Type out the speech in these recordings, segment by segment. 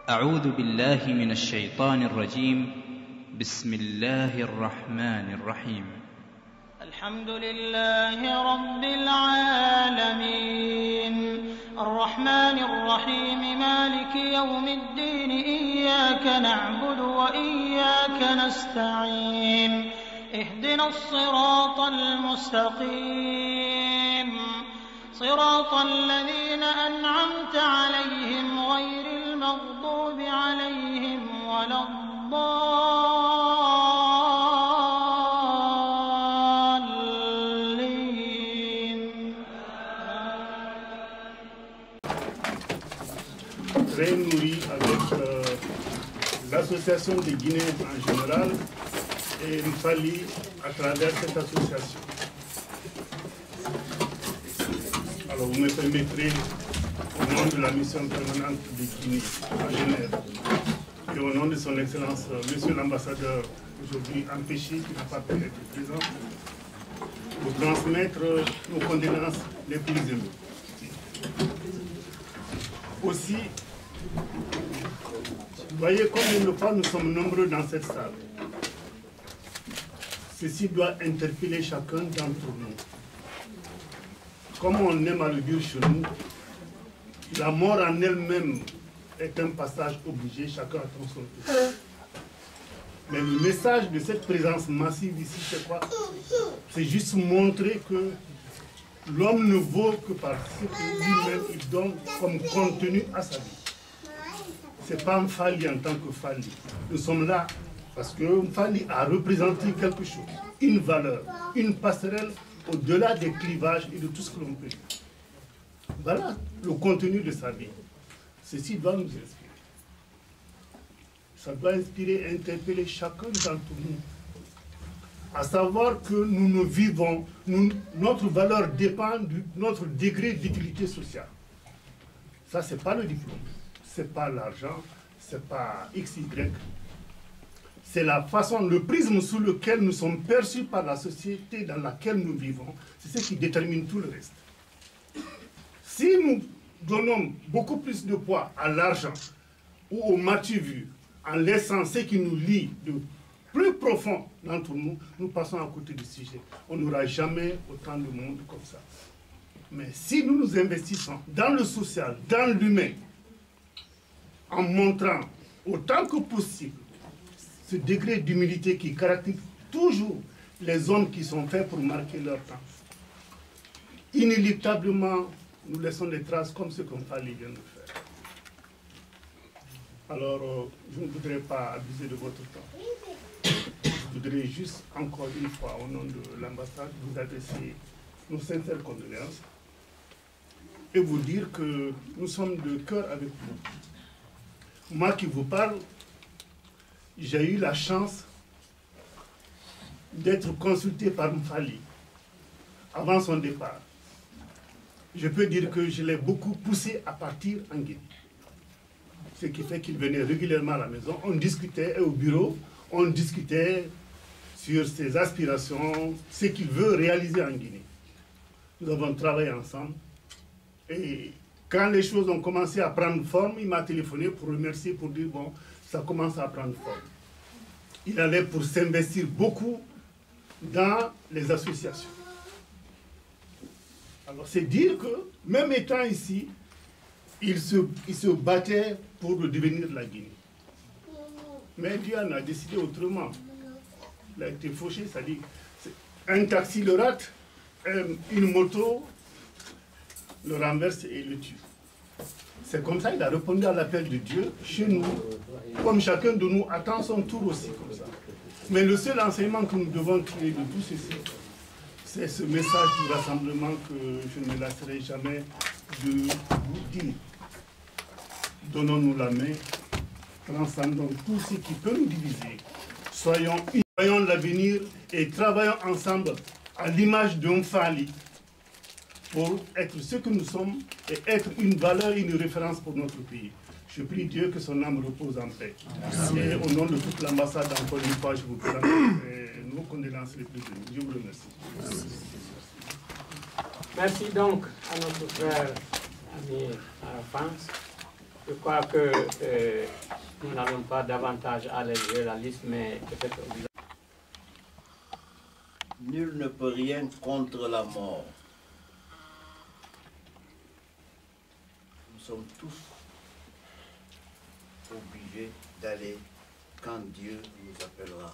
أعوذ بالله من الشيطان الرجيم. بسم الله الرحمن الرحيم. الحمد لله رب العالمين الرحمن الرحيم مالك يوم الدين إياك نعبد وإياك نستعين اهدنا الصراط المستقيم صراط الذين أنعمت عليهم غير المغضوب عليهم ولا الضالين. Très nourri avec l'association des Guinéens en général et Mfali à travers cette association. Alors vous me permettrez, au nom de la mission permanente de Guinée à Genève et au nom de son Excellence, Monsieur l'ambassadeur, aujourd'hui empêché, qui n'a pas pu être présent, de transmettre nos condoléances les plus émues. Aussi, vous voyez combien de fois nous sommes nombreux dans cette salle. Ceci doit interpeller chacun d'entre nous. Comme on aime à le dire chez nous, la mort en elle-même est un passage obligé, chacun attend son tour. Mais le message de cette présence massive ici, c'est quoi? C'est juste montrer que l'homme ne vaut que par ce que lui-même il donne comme contenu à sa vie. Ce n'est pas Mfali en tant que Fali. Nous sommes là parce que Mfali a représenté quelque chose, une valeur, une passerelle au-delà des clivages et de tout ce que l'on peut dire. Voilà le contenu de sa vie. Ceci doit nous inspirer. Ça doit inspirer et interpeller chacun d'entre nous. À savoir que nous nous vivons, notre valeur dépend de notre degré d'utilité sociale. Ça, ce n'est pas le diplôme, ce n'est pas l'argent, ce n'est pas XY. C'est la façon, le prisme sous lequel nous sommes perçus par la société dans laquelle nous vivons, c'est ce qui détermine tout le reste. Si nous donnons beaucoup plus de poids à l'argent ou au matu vu, en laissant ce qui nous lie de plus profond d'entre nous, nous passons à côté du sujet. On n'aura jamais autant de monde comme ça. Mais si nous nous investissons dans le social, dans l'humain, en montrant autant que possible ce degré d'humilité qui caractérise toujours les hommes qui sont faits pour marquer leur temps, inéluctablement, nous laissons des traces comme ce qu'on Fali vient de faire. Alors, je ne voudrais pas abuser de votre temps. Je voudrais juste, encore une fois, au nom de l'ambassade, vous adresser nos sincères condoléances et vous dire que nous sommes de cœur avec vous. Moi qui vous parle, j'ai eu la chance d'être consulté par Mfali avant son départ. Je peux dire que je l'ai beaucoup poussé à partir en Guinée. Ce qui fait qu'il venait régulièrement à la maison. On discutait et au bureau, on discutait sur ses aspirations, ce qu'il veut réaliser en Guinée. Nous avons travaillé ensemble. Et quand les choses ont commencé à prendre forme, il m'a téléphoné pour remercier, pour dire, bon, ça commence à prendre forme. Il allait pour s'investir beaucoup dans les associations. Alors c'est dire que, même étant ici, il se battait pour le devenir de la Guinée. Mais Dieu en a décidé autrement. Il a été fauché, c'est-à-dire un taxi le rate, une moto le renverse et le tue. C'est comme ça qu'il a répondu à l'appel de Dieu chez nous, comme chacun de nous attend son tour aussi comme ça. Mais le seul enseignement que nous devons tirer de tout ceci, c'est ce message du rassemblement que je ne me lasserai jamais de vous dire. Donnons-nous la main, transcendons tout ce qui peut nous diviser. Soyons unis, voyons l'avenir et travaillons ensemble à l'image d'un Fali pour être ce que nous sommes et être une valeur et une référence pour notre pays. Je prie Dieu que son âme repose en paix. Et au nom de toute l'ambassade, encore une fois, je vous présente nos condoléances les plus émues. Je vous remercie. Merci donc à notre frère Amir Arafat Je crois que nous n'allons pas davantage alléger la liste, mais peut-être... Nul ne peut rien contre la mort. Nous sommes tous obligés d'aller quand Dieu nous appellera.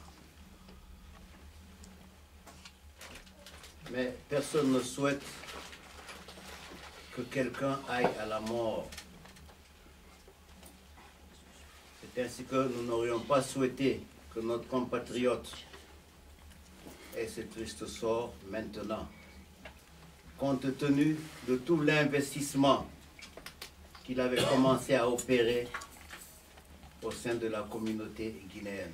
Mais personne ne souhaite que quelqu'un aille à la mort. C'est ainsi que nous n'aurions pas souhaité que notre compatriote ait ce triste sort maintenant, compte tenu de tout l'investissement qu'il avait commencé à opérer au sein de la communauté guinéenne.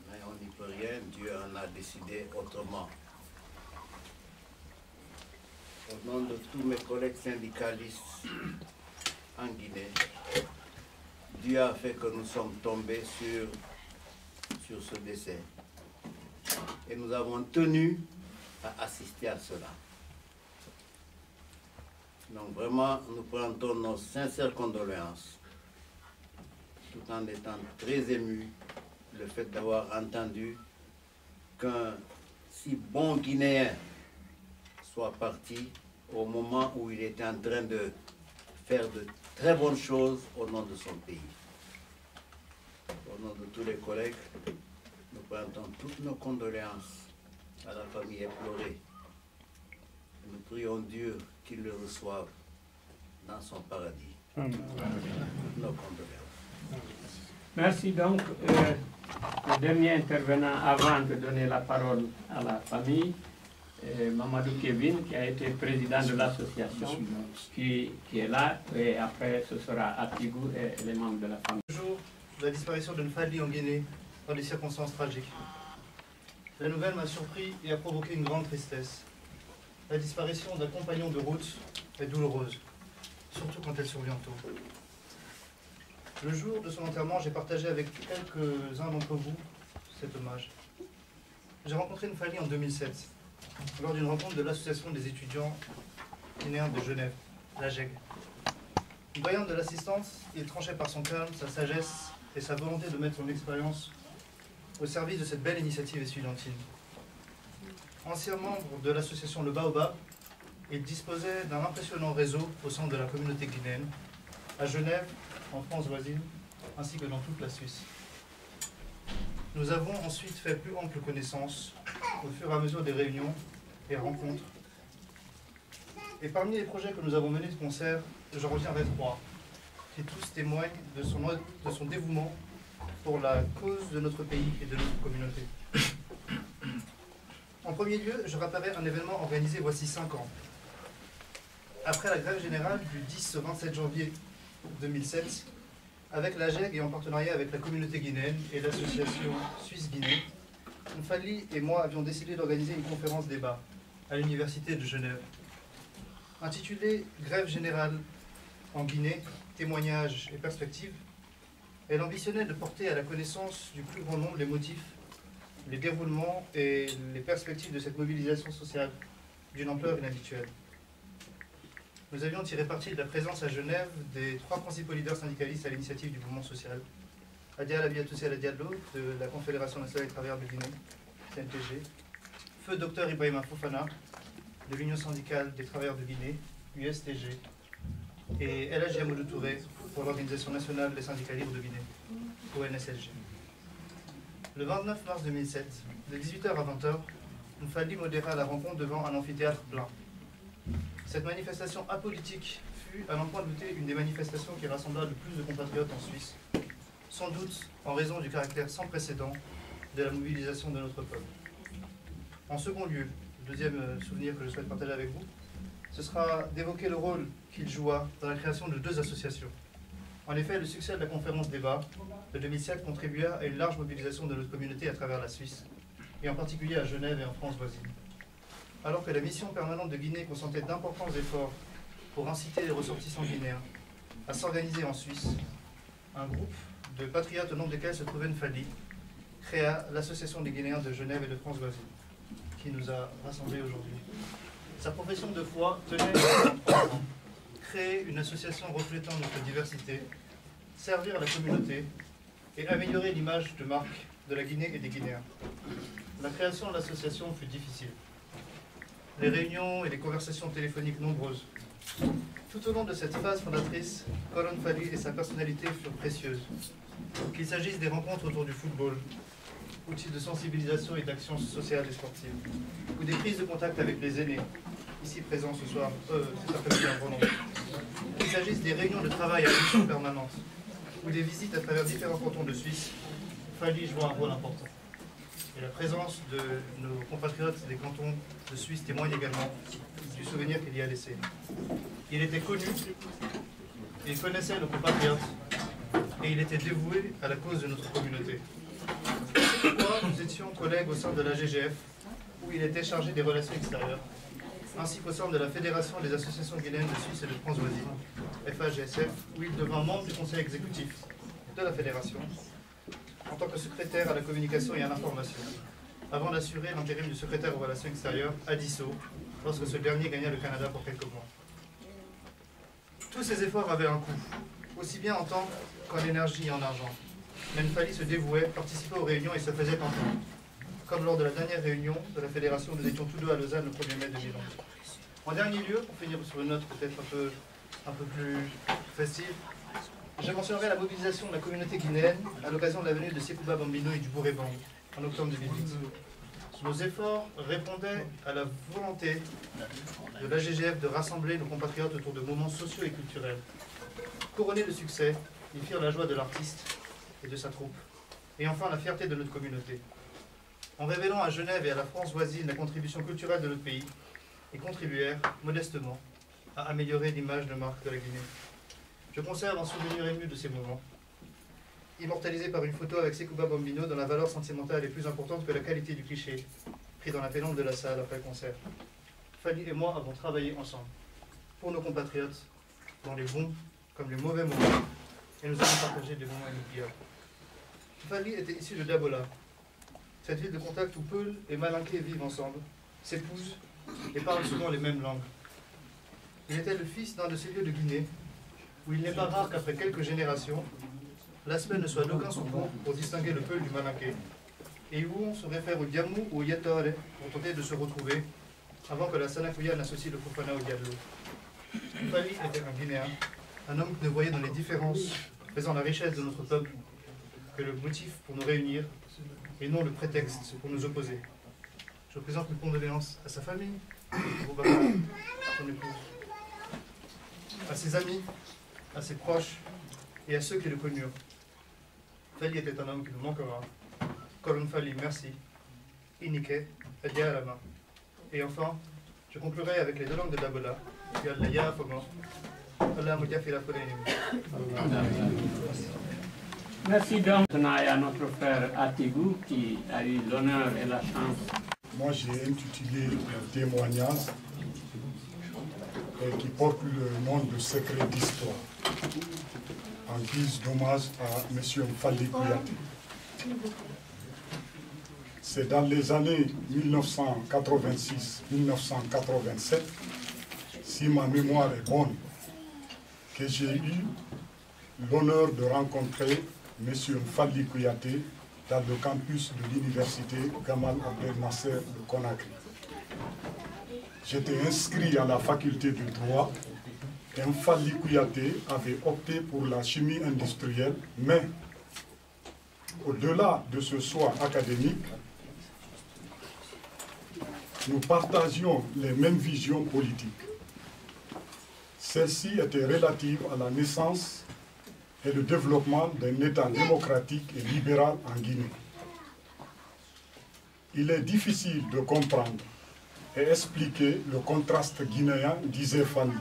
Mais on n'y peut rien, Dieu en a décidé autrement. Au nom de tous mes collègues syndicalistes en Guinée, Dieu a fait que nous sommes tombés sur ce décès. Et nous avons tenu à assister à cela. Donc vraiment, nous présentons nos sincères condoléances, tout en étant très émus le fait d'avoir entendu qu'un si bon Guinéen soit parti au moment où il était en train de faire de très bonnes choses au nom de son pays. Au nom de tous les collègues, nous présentons toutes nos condoléances à la famille éplorée. Nous prions Dieu qu'il le reçoive dans son paradis. Toutes nos condoléances. Merci donc. Le dernier intervenant avant de donner la parole à la famille, Mamadou Kevin, qui a été président de l'association, qui est là, et après ce sera Atigou et les membres de la famille. Le jour de la disparition de Nfali en Guinée, dans des circonstances tragiques. La nouvelle m'a surpris et a provoqué une grande tristesse. La disparition d'un compagnon de route est douloureuse, surtout quand elle survient tôt. Le jour de son enterrement, j'ai partagé avec quelques-uns d'entre vous cet hommage. J'ai rencontré Nfali en 2007, lors d'une rencontre de l'association des étudiants guinéens de Genève, l'AGEG. Doyen de l'assistance, il tranchait par son calme, sa sagesse et sa volonté de mettre son expérience au service de cette belle initiative estudiantine. Ancien membre de l'association Le Baobab, il disposait d'un impressionnant réseau au sein de la communauté guinéenne, à Genève, en France voisine, ainsi que dans toute la Suisse. Nous avons ensuite fait plus ample connaissance au fur et à mesure des réunions et rencontres. Et parmi les projets que nous avons menés de concert, j'en retiendrai 3, qui tous témoignent de son dévouement pour la cause de notre pays et de notre communauté. En premier lieu, je rappellerai un événement organisé voici 5 ans. Après la grève générale du 10 au 27 janvier 2007, avec l'AGEG et en partenariat avec la communauté guinéenne et l'association Suisse Guinée, Nfali et moi avions décidé d'organiser une conférence débat à l'université de Genève. Intitulée « Grève générale en Guinée, témoignages et perspectives », elle ambitionnait de porter à la connaissance du plus grand nombre les motifs, les déroulements et les perspectives de cette mobilisation sociale d'une ampleur inhabituelle. Nous avions tiré parti de la présence à Genève des 3 principaux leaders syndicalistes à l'initiative du mouvement social. Adia Labiatoussi Diallo de la Confédération nationale des travailleurs de Guinée, CNTG, Feu Dr Ibrahima Fofana de l'Union syndicale des travailleurs de Guinée, USTG, et El Hadji Amadou Touré pour l'Organisation nationale des syndicats libres de Guinée, ONSLG. Le 29 mars 2007, de 18h à 20h, Nfali modéra la rencontre devant un amphithéâtre plein. Cette manifestation apolitique fut, à n'en point douter, une des manifestations qui rassembla le plus de compatriotes en Suisse, sans doute en raison du caractère sans précédent de la mobilisation de notre peuple. En second lieu, le deuxième souvenir que je souhaite partager avec vous, ce sera d'évoquer le rôle qu'il joua dans la création de 2 associations. En effet, le succès de la conférence débat de 2007 contribua à une large mobilisation de notre communauté à travers la Suisse, et en particulier à Genève et en France voisine. Alors que la mission permanente de Guinée consentait d'importants efforts pour inciter les ressortissants guinéens à s'organiser en Suisse, un groupe de patriotes au nombre desquels se trouvait Nfali créa l'Association des Guinéens de Genève et de France voisine, qui nous a rassemblés aujourd'hui. Sa profession de foi tenait créer une association reflétant notre diversité, servir la communauté et améliorer l'image de marque de la Guinée et des Guinéens. La création de l'association fut difficile. Les réunions et les conversations téléphoniques nombreuses. Tout au long de cette phase fondatrice, Coron Fally et sa personnalité furent précieuses. Qu'il s'agisse des rencontres autour du football, outil de sensibilisation et d'action sociale et sportive, ou des prises de contact avec les aînés, ici présents ce soir, cet après-midi en grand nombre. Qu'il s'agisse des réunions de travail à mission permanente, ou des visites à travers différents cantons de Suisse, Fally joua un rôle important. Et la présence de nos compatriotes des cantons de Suisse témoigne également du souvenir qu'il y a laissé. Il était connu, il connaissait nos compatriotes, et il était dévoué à la cause de notre communauté. C'est pourquoi nous étions collègues au sein de la GGF, où il était chargé des relations extérieures, ainsi qu'au sein de la Fédération des associations guinéennes de Suisse et de France voisine, FAGSF, où il devint membre du conseil exécutif de la Fédération, en tant que secrétaire à la communication et à l'information, avant d'assurer l'intérim du secrétaire aux relations extérieures à Dissau, lorsque ce dernier gagna le Canada pour quelques mois. Tous ces efforts avaient un coût, aussi bien en temps qu'en énergie et en argent. Même Fally se dévouait, participait aux réunions et se faisait entendre. Comme lors de la dernière réunion de la Fédération, nous étions tous deux à Lausanne le 1er mai 2011. En dernier lieu, pour finir sur une note peut-être un peu plus festive, je mentionnerai la mobilisation de la communauté guinéenne à l'occasion de la venue de Sekouba Bambino et du Bourébang en octobre 2008. Nos efforts répondaient à la volonté de la GGF de rassembler nos compatriotes autour de moments sociaux et culturels. Couronnés de succès, ils firent la joie de l'artiste et de sa troupe, et enfin la fierté de notre communauté. En révélant à Genève et à la France voisine la contribution culturelle de notre pays, ils contribuèrent modestement à améliorer l'image de marque de la Guinée. Je conserve un souvenir ému de ces moments, immortalisé par une photo avec Sekouba Bambino dont la valeur sentimentale est plus importante que la qualité du cliché, pris dans la pénombre de la salle après le concert. Fally et moi avons travaillé ensemble, pour nos compatriotes, dans les bons comme les mauvais moments, et nous avons partagé des moments inoubliables. Fally était issu de Dabola, cette ville de contact où Peul et Malinké vivent ensemble, s'épousent et parlent souvent les mêmes langues. Il était le fils d'un de ces lieux de Guinée, où il n'est pas rare qu'après quelques générations, l'aspect ne soit d'aucun secours pour distinguer le Peul du Malinké, et où on se réfère au Diamou ou au Yatore pour tenter de se retrouver, avant que la Sanakouya n'associe le Fofana au Diallo. Fally était un Guinéen, un homme qui ne voyait dans les différences faisant la richesse de notre peuple que le motif pour nous réunir, et non le prétexte pour nous opposer. Je présente mes condoléances à sa famille, à son épouse, à ses amis, à ses proches et à ceux qui le connurent. Fally était un homme qui nous manquera. Coron Fally, merci. Inike, Adia à la main. Et enfin, je conclurai avec les deux langues de Dabola. Yalla Fomo. Allah Moutiafila Folenim. Merci donc à notre frère Atigou qui a eu l'honneur et la chance. Moi j'ai intitulé un témoignage qui porte le nom de Secret d'Histoire en guise d'hommage à M. Fally Kouyaté. C'est dans les années 1986-1987, si ma mémoire est bonne, que j'ai eu l'honneur de rencontrer M. Fally Kouyaté dans le campus de l'université Gamal Abdel Nasser de Conakry. J'étais inscrit à la faculté de droit et Fally Kouyaté avait opté pour la chimie industrielle, mais au-delà de ce choix académique, nous partagions les mêmes visions politiques. Celle-ci était relative à la naissance et le développement d'un État démocratique et libéral en Guinée. Il est difficile de comprendre et expliquer le contraste guinéen, disait Fally.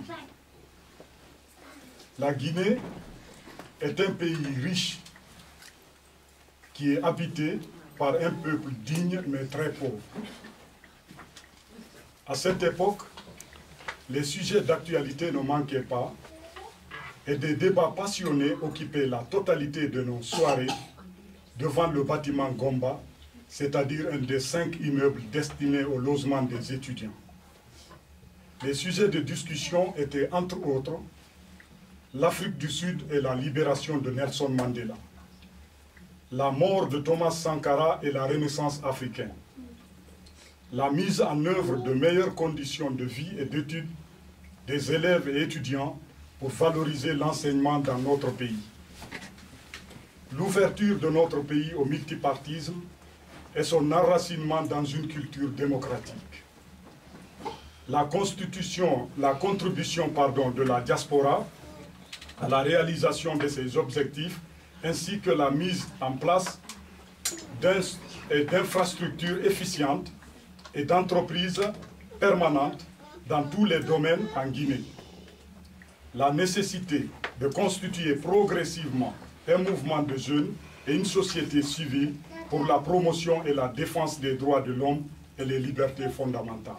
La Guinée est un pays riche qui est habité par un peuple digne mais très pauvre. À cette époque, les sujets d'actualité ne manquaient pas et des débats passionnés occupaient la totalité de nos soirées devant le bâtiment Gomba, c'est-à-dire un des 5 immeubles destinés au logement des étudiants. Les sujets de discussion étaient entre autres l'Afrique du Sud et la libération de Nelson Mandela, la mort de Thomas Sankara et la renaissance africaine, la mise en œuvre de meilleures conditions de vie et d'études des élèves et étudiants pour valoriser l'enseignement dans notre pays, l'ouverture de notre pays au multipartisme et son enracinement dans une culture démocratique, la contribution de la diaspora à la réalisation de ces objectifs, ainsi que la mise en place d'infrastructures efficientes et d'entreprises permanentes dans tous les domaines en Guinée. La nécessité de constituer progressivement un mouvement de jeunes et une société civile pour la promotion et la défense des droits de l'homme et les libertés fondamentales.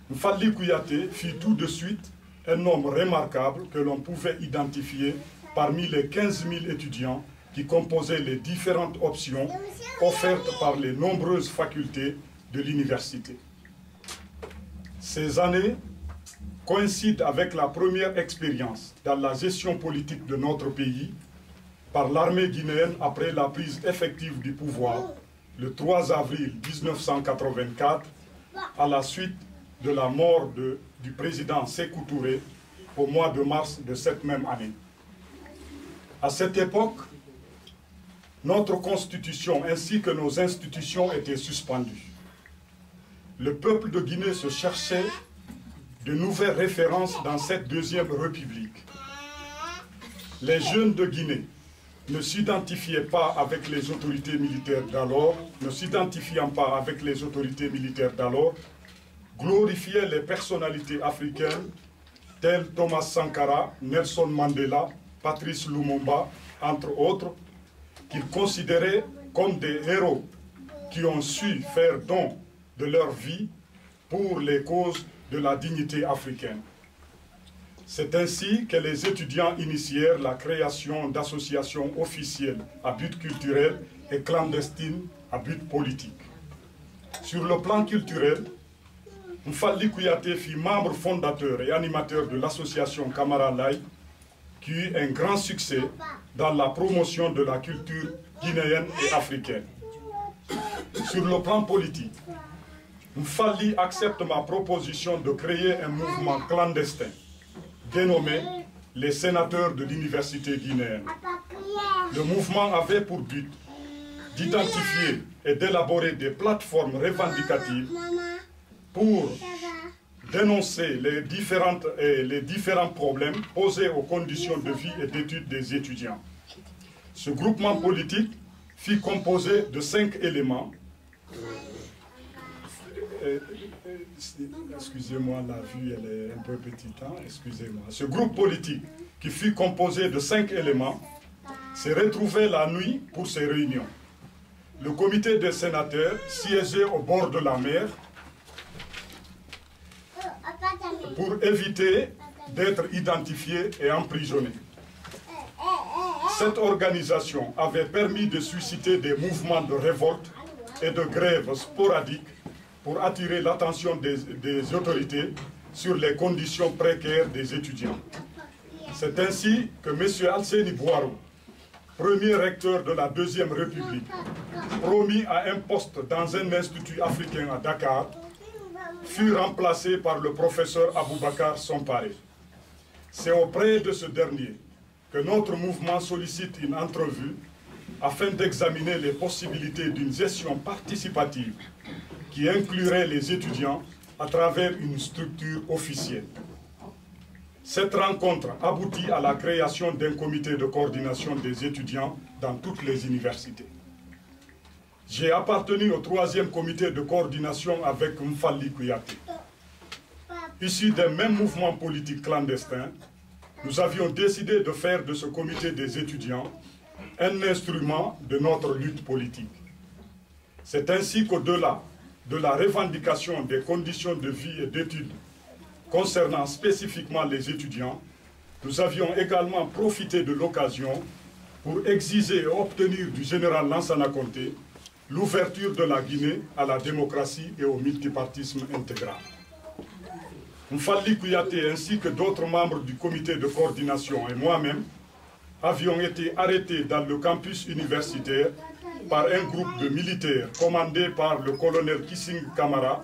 Mfali Kouyaté fit tout de suite un homme remarquable que l'on pouvait identifier parmi les 15 000 étudiants qui composaient les différentes options offertes par les nombreuses facultés de l'université. Ces années coïncident avec la première expérience dans la gestion politique de notre pays par l'armée guinéenne après la prise effective du pouvoir le 3 avril 1984 à la suite de la mort du président Sékou Touré au mois de mars de cette même année. À cette époque, notre constitution ainsi que nos institutions étaient suspendues. Le peuple de Guinée se cherchait de nouvelles références dans cette deuxième république. Les jeunes de Guinée ne s'identifiaient pas avec les autorités militaires d'alors, glorifiaient les personnalités africaines telles Thomas Sankara, Nelson Mandela, Patrice Lumumba, entre autres, qu'ils considéraient comme des héros qui ont su faire don de leur vie pour les causes de la dignité africaine. C'est ainsi que les étudiants initièrent la création d'associations officielles à but culturel et clandestines à but politique. Sur le plan culturel, Mfali Kouyaté fut membre fondateur et animateur de l'association Camara Lai, qui eut un grand succès dans la promotion de la culture guinéenne et africaine. Sur le plan politique, Mfali accepte ma proposition de créer un mouvement clandestin dénommé les sénateurs de l'université guinéenne. Le mouvement avait pour but d'identifier et d'élaborer des plateformes revendicatives pour dénoncer les différents problèmes posés aux conditions de vie et d'études des étudiants. Ce groupement politique fut composé de 5 éléments. Excusez-moi, la vue elle est un peu petite, hein? Excusez-moi. Ce groupe politique qui fut composé de 5 éléments s'est retrouvé la nuit pour ses réunions. Le comité des sénateurs siégeait au bord de la mer pour éviter d'être identifié et emprisonné. Cette organisation avait permis de susciter des mouvements de révolte et de grève sporadiques pour attirer l'attention des autorités sur les conditions précaires des étudiants. C'est ainsi que M. Alseni Bouarou, premier recteur de la Deuxième République, promis à un poste dans un institut africain à Dakar, fut remplacé par le professeur Aboubakar Somparé. C'est auprès de ce dernier que notre mouvement sollicite une entrevue afin d'examiner les possibilités d'une gestion participative qui inclurait les étudiants à travers une structure officielle. Cette rencontre aboutit à la création d'un comité de coordination des étudiants dans toutes les universités. J'ai appartenu au 3e comité de coordination avec Mfali Kouyaté. Issu d'un même mouvement politique clandestin, nous avions décidé de faire de ce comité des étudiants un instrument de notre lutte politique. C'est ainsi qu'au-delà de la revendication des conditions de vie et d'études concernant spécifiquement les étudiants, nous avions également profité de l'occasion pour exiger et obtenir du général Lansana Conté l'ouverture de la Guinée à la démocratie et au multipartisme intégral. Mfali Kouyaté ainsi que d'autres membres du comité de coordination et moi-même avions été arrêtés dans le campus universitaire par un groupe de militaires commandé par le colonel Kissing Kamara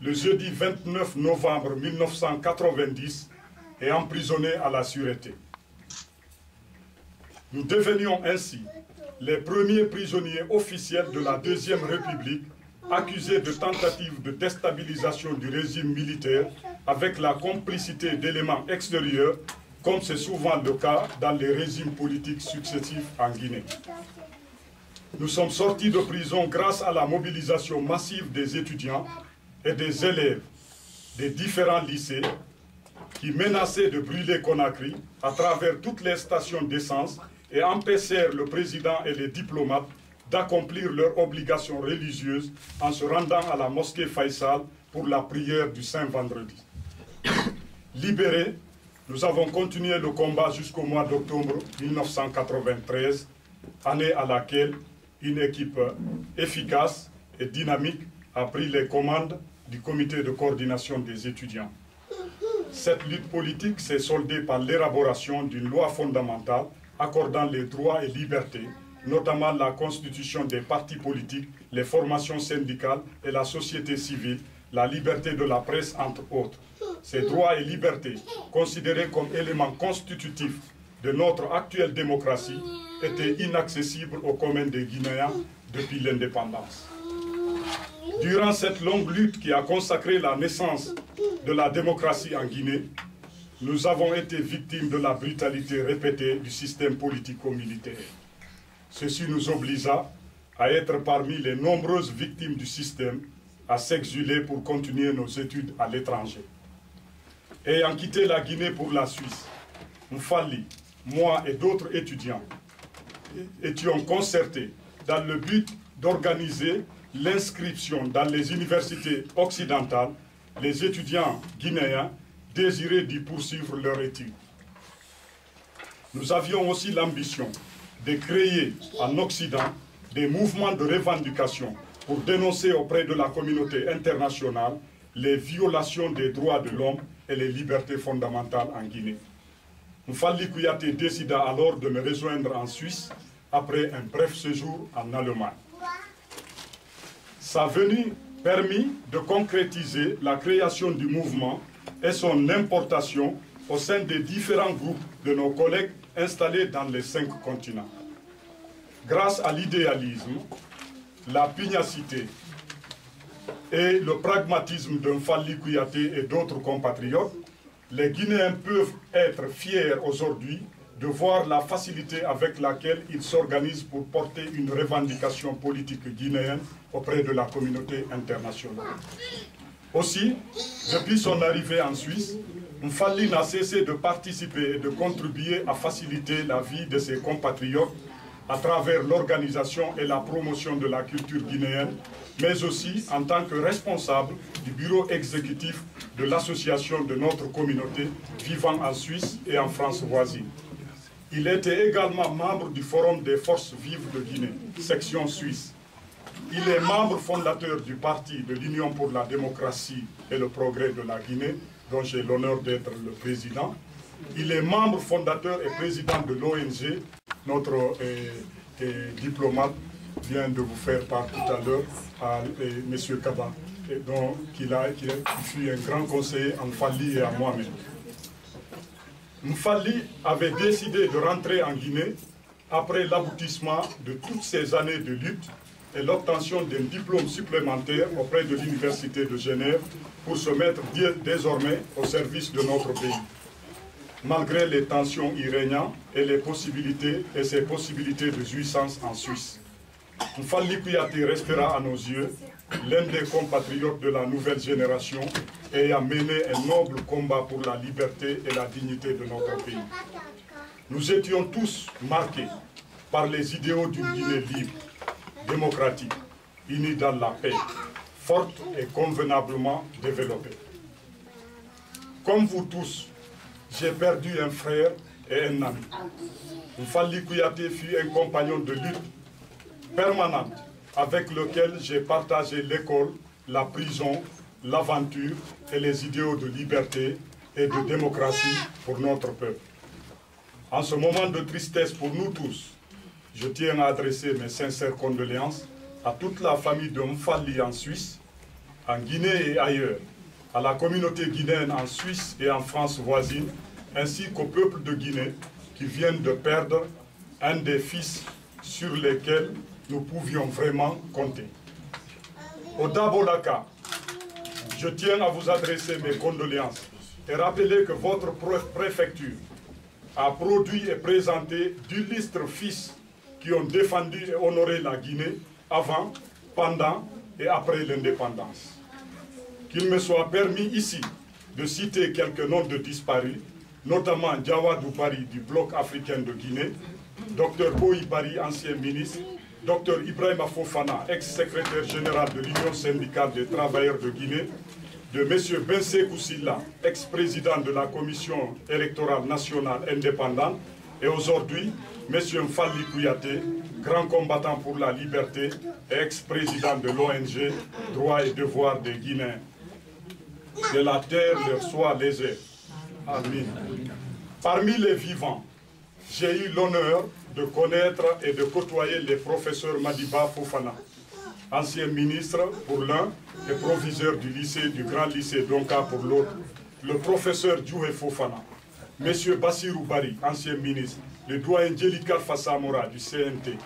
le jeudi 29 novembre 1990 et emprisonnés à la sûreté. Nous devenions ainsi les premiers prisonniers officiels de la Deuxième République accusés de tentatives de déstabilisation du régime militaire avec la complicité d'éléments extérieurs, comme c'est souvent le cas dans les régimes politiques successifs en Guinée. Nous sommes sortis de prison grâce à la mobilisation massive des étudiants et des élèves des différents lycées qui menaçaient de brûler Conakry à travers toutes les stations d'essence et empêchèrent le président et les diplomates d'accomplir leurs obligations religieuses en se rendant à la mosquée Faisal pour la prière du Saint-Vendredi. Libérés, nous avons continué le combat jusqu'au mois d'octobre 1993, année à laquelle une équipe efficace et dynamique a pris les commandes du comité de coordination des étudiants. Cette lutte politique s'est soldée par l'élaboration d'une loi fondamentale accordant les droits et libertés, notamment la constitution des partis politiques, les formations syndicales et la société civile, la liberté de la presse, entre autres. Ces droits et libertés, considérés comme éléments constitutifs de notre actuelle démocratie, étaient inaccessibles au commun des Guinéens depuis l'indépendance. Durant cette longue lutte qui a consacré la naissance de la démocratie en Guinée, nous avons été victimes de la brutalité répétée du système politico-militaire. Ceci nous obligea à être parmi les nombreuses victimes du système, à s'exiler pour continuer nos études à l'étranger. Ayant quitté la Guinée pour la Suisse, Mfali, moi et d'autres étudiants étions concertés dans le but d'organiser l'inscription dans les universités occidentales, les étudiants guinéens désiraient d'y poursuivre leurs études. Nous avions aussi l'ambition de créer en Occident des mouvements de revendication pour dénoncer auprès de la communauté internationale les violations des droits de l'homme et les libertés fondamentales en Guinée. Mfali Kouyaté décida alors de me rejoindre en Suisse après un bref séjour en Allemagne. Sa venue permit de concrétiser la création du mouvement et son importation au sein des différents groupes de nos collègues installés dans les 5 continents. Grâce à l'idéalisme, la pugnacité et le pragmatisme de Mfali Kouyaté et d'autres compatriotes, les Guinéens peuvent être fiers aujourd'hui de voir la facilité avec laquelle ils s'organisent pour porter une revendication politique guinéenne auprès de la communauté internationale. Aussi, depuis son arrivée en Suisse, Mfali n'a cessé de participer et de contribuer à faciliter la vie de ses compatriotes à travers l'organisation et la promotion de la culture guinéenne, mais aussi en tant que responsable du bureau exécutif de l'association de notre communauté vivant en Suisse et en France voisine. Il était également membre du Forum des forces vives de Guinée, section suisse. Il est membre fondateur du parti de l'Union pour la démocratie et le progrès de la Guinée, dont j'ai l'honneur d'être le président. Il est membre fondateur et président de l'ONG. Notre diplomate vient de vous faire part tout à l'heure à M. Kaba, qui fut un grand conseiller à Mfali et à moi-même. Mfali avait décidé de rentrer en Guinée après l'aboutissement de toutes ces années de lutte et l'obtention d'un diplôme supplémentaire auprès de l'Université de Genève pour se mettre désormais au service de notre pays. Malgré les tensions y régnant et ses possibilités de jouissance en Suisse. Mfali Kouyaté restera à nos yeux l'un des compatriotes de la nouvelle génération ayant mené un noble combat pour la liberté et la dignité de notre pays. Nous étions tous marqués par les idéaux d'une Guinée libre, démocratique, unie dans la paix, forte et convenablement développée. Comme vous tous, j'ai perdu un frère et un ami. Mfali Kouyaté fut un compagnon de lutte permanente avec lequel j'ai partagé l'école, la prison, l'aventure et les idéaux de liberté et de démocratie pour notre peuple. En ce moment de tristesse pour nous tous, je tiens à adresser mes sincères condoléances à toute la famille de Mfali en Suisse, en Guinée et ailleurs, à la communauté guinéenne en Suisse et en France voisine, ainsi qu'au peuple de Guinée qui viennent de perdre un des fils sur lesquels nous pouvions vraiment compter. Au Dabolaka, je tiens à vous adresser mes condoléances et rappeler que votre préfecture a produit et présenté d'illustres fils qui ont défendu et honoré la Guinée avant, pendant et après l'indépendance. Qu'il me soit permis ici de citer quelques noms de disparus, notamment Djawadou Bari du Bloc africain de Guinée, Dr Boyi Bari, ancien ministre, Dr Ibrahima Fofana, ex-secrétaire général de l'Union syndicale des travailleurs de Guinée, de M. Bensé Koussila, ex-président de la Commission électorale nationale indépendante, et aujourd'hui, M. Mfali Kouyaté, grand combattant pour la liberté et ex-président de l'ONG Droits et Devoirs des Guinéens. Que la terre leur soit légère. Amen. Parmi les vivants, j'ai eu l'honneur de connaître et de côtoyer les professeurs Madiba Fofana, ancien ministre pour l'un et proviseur du grand lycée Donka pour l'autre, le professeur Djoué Fofana, M. Bassirou Bari, ancien ministre, le doyen Djelika Fassamora du CNT,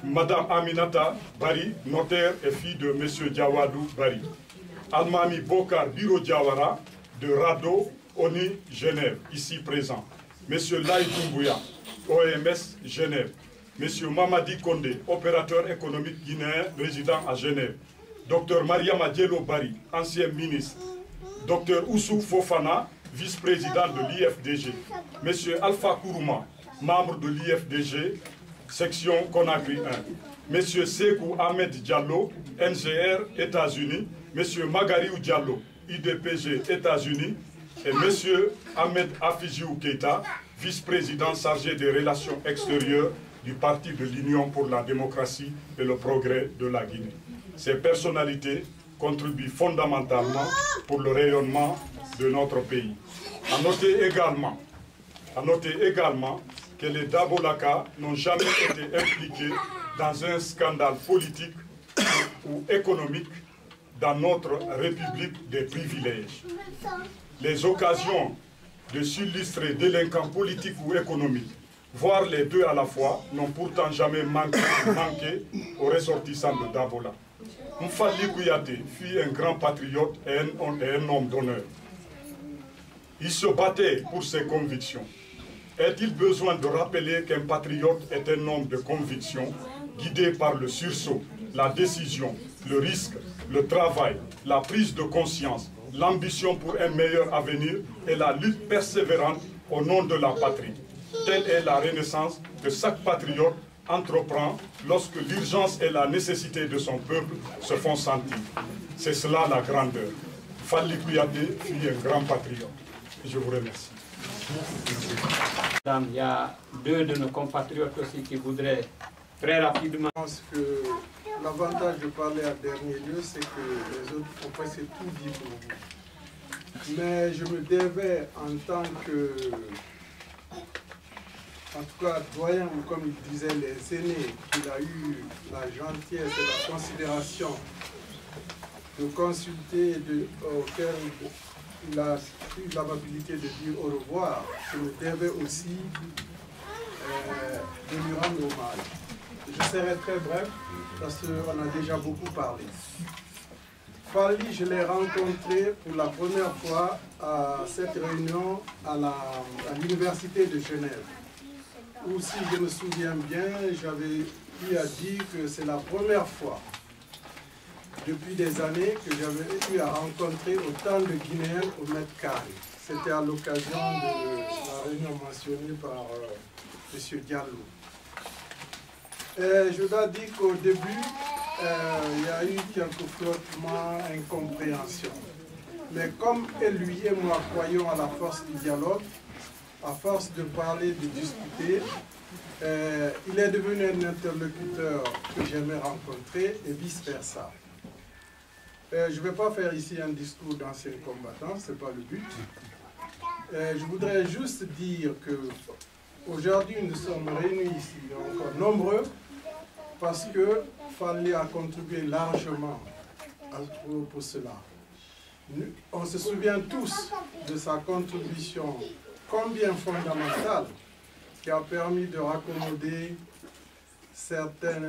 Madame Aminata Bari, notaire et fille de M. Djawadou Bari, Almami Bokar Biro Diawara de Rado, ONU Genève, ici présent, M. Laï Doumbouya, OMS Genève, M. Mamadi Kondé, opérateur économique guinéen résident à Genève, Dr Mariama Diallo Bari, ancien ministre, Dr Oussou Fofana, vice-président de l'IFDG, M. Alpha Kourouma, membre de l'IFDG, section Conakry 1, M. Sekou Ahmed Diallo, NGR, États-Unis, M. Magariou Diallo, IDPG, États-Unis, et M. Ahmed Afidjiou Keita, vice-président chargé des relations extérieures du Parti de l'Union pour la démocratie et le progrès de la Guinée. Ces personnalités contribuent fondamentalement pour le rayonnement de notre pays. À noter également que les Dabolaka n'ont jamais été impliqués dans un scandale politique ou économique dans notre République des privilèges. Les occasions de s'illustrer délinquants politiques ou économiques, voire les deux à la fois, n'ont pourtant jamais manqué aux ressortissants de Dabola. Mfali Kouyaté fut un grand patriote et un homme d'honneur. Il se battait pour ses convictions. Est-il besoin de rappeler qu'un patriote est un homme de conviction, guidé par le sursaut, la décision, le risque, le travail, la prise de conscience, l'ambition pour un meilleur avenir et la lutte persévérante au nom de la patrie. Telle est la renaissance que chaque patriote entreprend lorsque l'urgence et la nécessité de son peuple se font sentir. C'est cela la grandeur. Fali Kouyaté fut un grand patriote. Je vous remercie. Il y a deux de nos compatriotes aussi qui voudraient très rapidement. Je pense que l'avantage de parler à dernier lieu, c'est que les autres ont presque tout dit pour vous. Mais je me devais en tant que, en tout cas, doyen, ou comme il disait, les aînés, qu'il a eu la gentillesse et la considération de consulter, auquel il a eu l'amabilité de dire au revoir. Je me devais aussi de lui rendre hommage. Je serai très bref parce qu'on a déjà beaucoup parlé. Fali, je l'ai rencontré pour la première fois à cette réunion à l'université de Genève, où, si je me souviens bien, j'avais eu à dire que c'est la première fois depuis des années que j'avais eu à rencontrer autant de Guinéens au mètre carré. C'était à l'occasion de la réunion mentionnée par M. Diallo. Je dois dire qu'au début, il y a eu quelques flottements, incompréhensions. Mais comme lui et moi croyons à la force du dialogue, à force de parler, de discuter, il est devenu un interlocuteur que j'aimais rencontrer et vice-versa. Je ne vais pas faire ici un discours d'anciens combattants, ce n'est pas le but. Je voudrais juste dire que aujourd'hui nous sommes réunis ici, encore nombreux, parce que Fally a contribué largement pour cela. On se souvient tous de sa contribution combien fondamentale qui a permis de raccommoder certains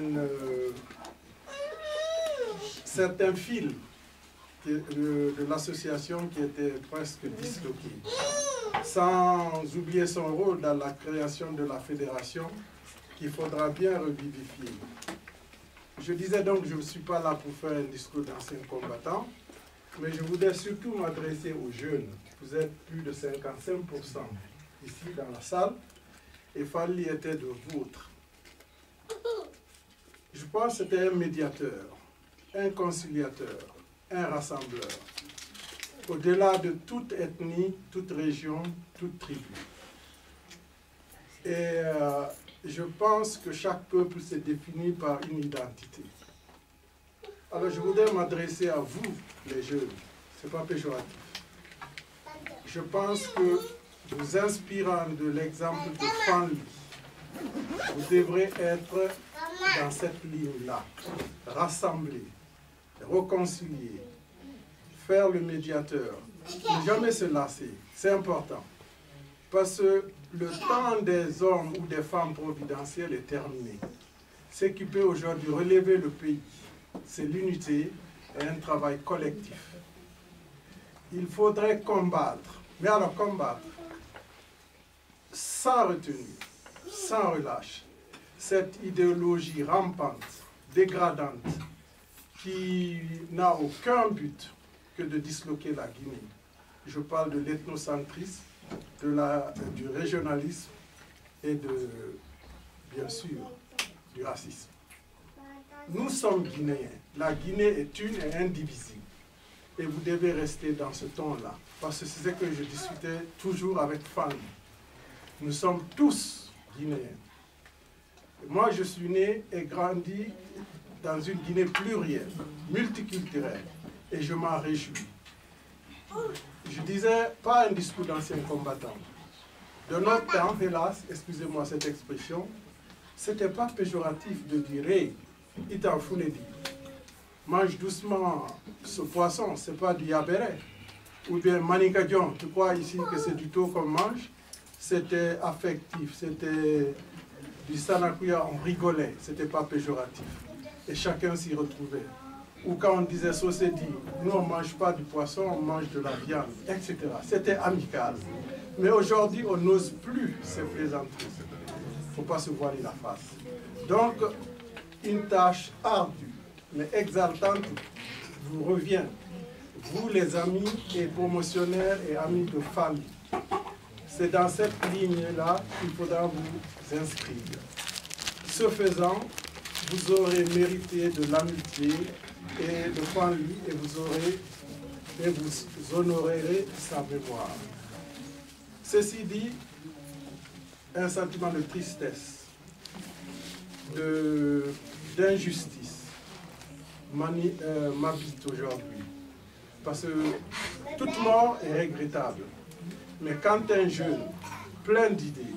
fils de l'association qui étaient presque disloqués. Sans oublier son rôle dans la création de la fédération qu'il faudra bien revivifier. Je disais donc que je ne suis pas là pour faire un discours d'anciens combattants, mais je voudrais surtout m'adresser aux jeunes. Vous êtes plus de 55% ici dans la salle, et Fally était de vôtres. Je pense que c'était un médiateur, un conciliateur, un rassembleur, au-delà de toute ethnie, toute région, toute tribu. Et je pense que chaque peuple se définit par une identité. Alors je voudrais m'adresser à vous, les jeunes, ce n'est pas péjoratif. Je pense que vous inspirant de l'exemple de Fally, vous devrez être dans cette ligne-là, rassembler, réconcilier, faire le médiateur, ne jamais se lasser, c'est important. Parce que le temps des hommes ou des femmes providentielles est terminé. Ce qui peut aujourd'hui relever le pays, c'est l'unité et un travail collectif. Il faudrait combattre, mais alors combattre, sans retenue, sans relâche, cette idéologie rampante, dégradante, qui n'a aucun but que de disloquer la Guinée. Je parle de l'ethnocentrisme, du régionalisme et bien sûr, du racisme. Nous sommes Guinéens. La Guinée est une et indivisible. Et vous devez rester dans ce ton-là. Parce que c'est ce que je discutais toujours avec Fally. Nous sommes tous Guinéens. Moi, je suis né et grandi dans une Guinée plurielle, multiculturelle. Et je m'en réjouis. Je disais, pas un discours d'anciens combattants. De notre temps, hélas, excusez-moi cette expression, c'était pas péjoratif de dire, hey, il t'en fout les dire. Mange doucement ce poisson, c'est pas du yabéré. Ou bien manicadion, tu crois ici que c'est du taux qu'on mange? C'était affectif, c'était du sanakuya, on rigolait, c'était pas péjoratif. Et chacun s'y retrouvait. Ou quand on disait saucédi, nous on ne mange pas du poisson, on mange de la viande, etc. C'était amical. Mais aujourd'hui, on n'ose plus ces plaisanteries. Il ne faut pas se voiler la face. Donc, une tâche ardue, mais exaltante, vous revient. Vous, les amis et promotionnaires et amis de Fally. C'est dans cette ligne-là qu'il faudra vous inscrire. Ce faisant, vous aurez mérité de l'amitié et de Fally et vous honorerez sa mémoire. Ceci dit, un sentiment de tristesse, d'injustice m'habite aujourd'hui. Parce que toute mort est regrettable. Mais quand un jeune, plein d'idées,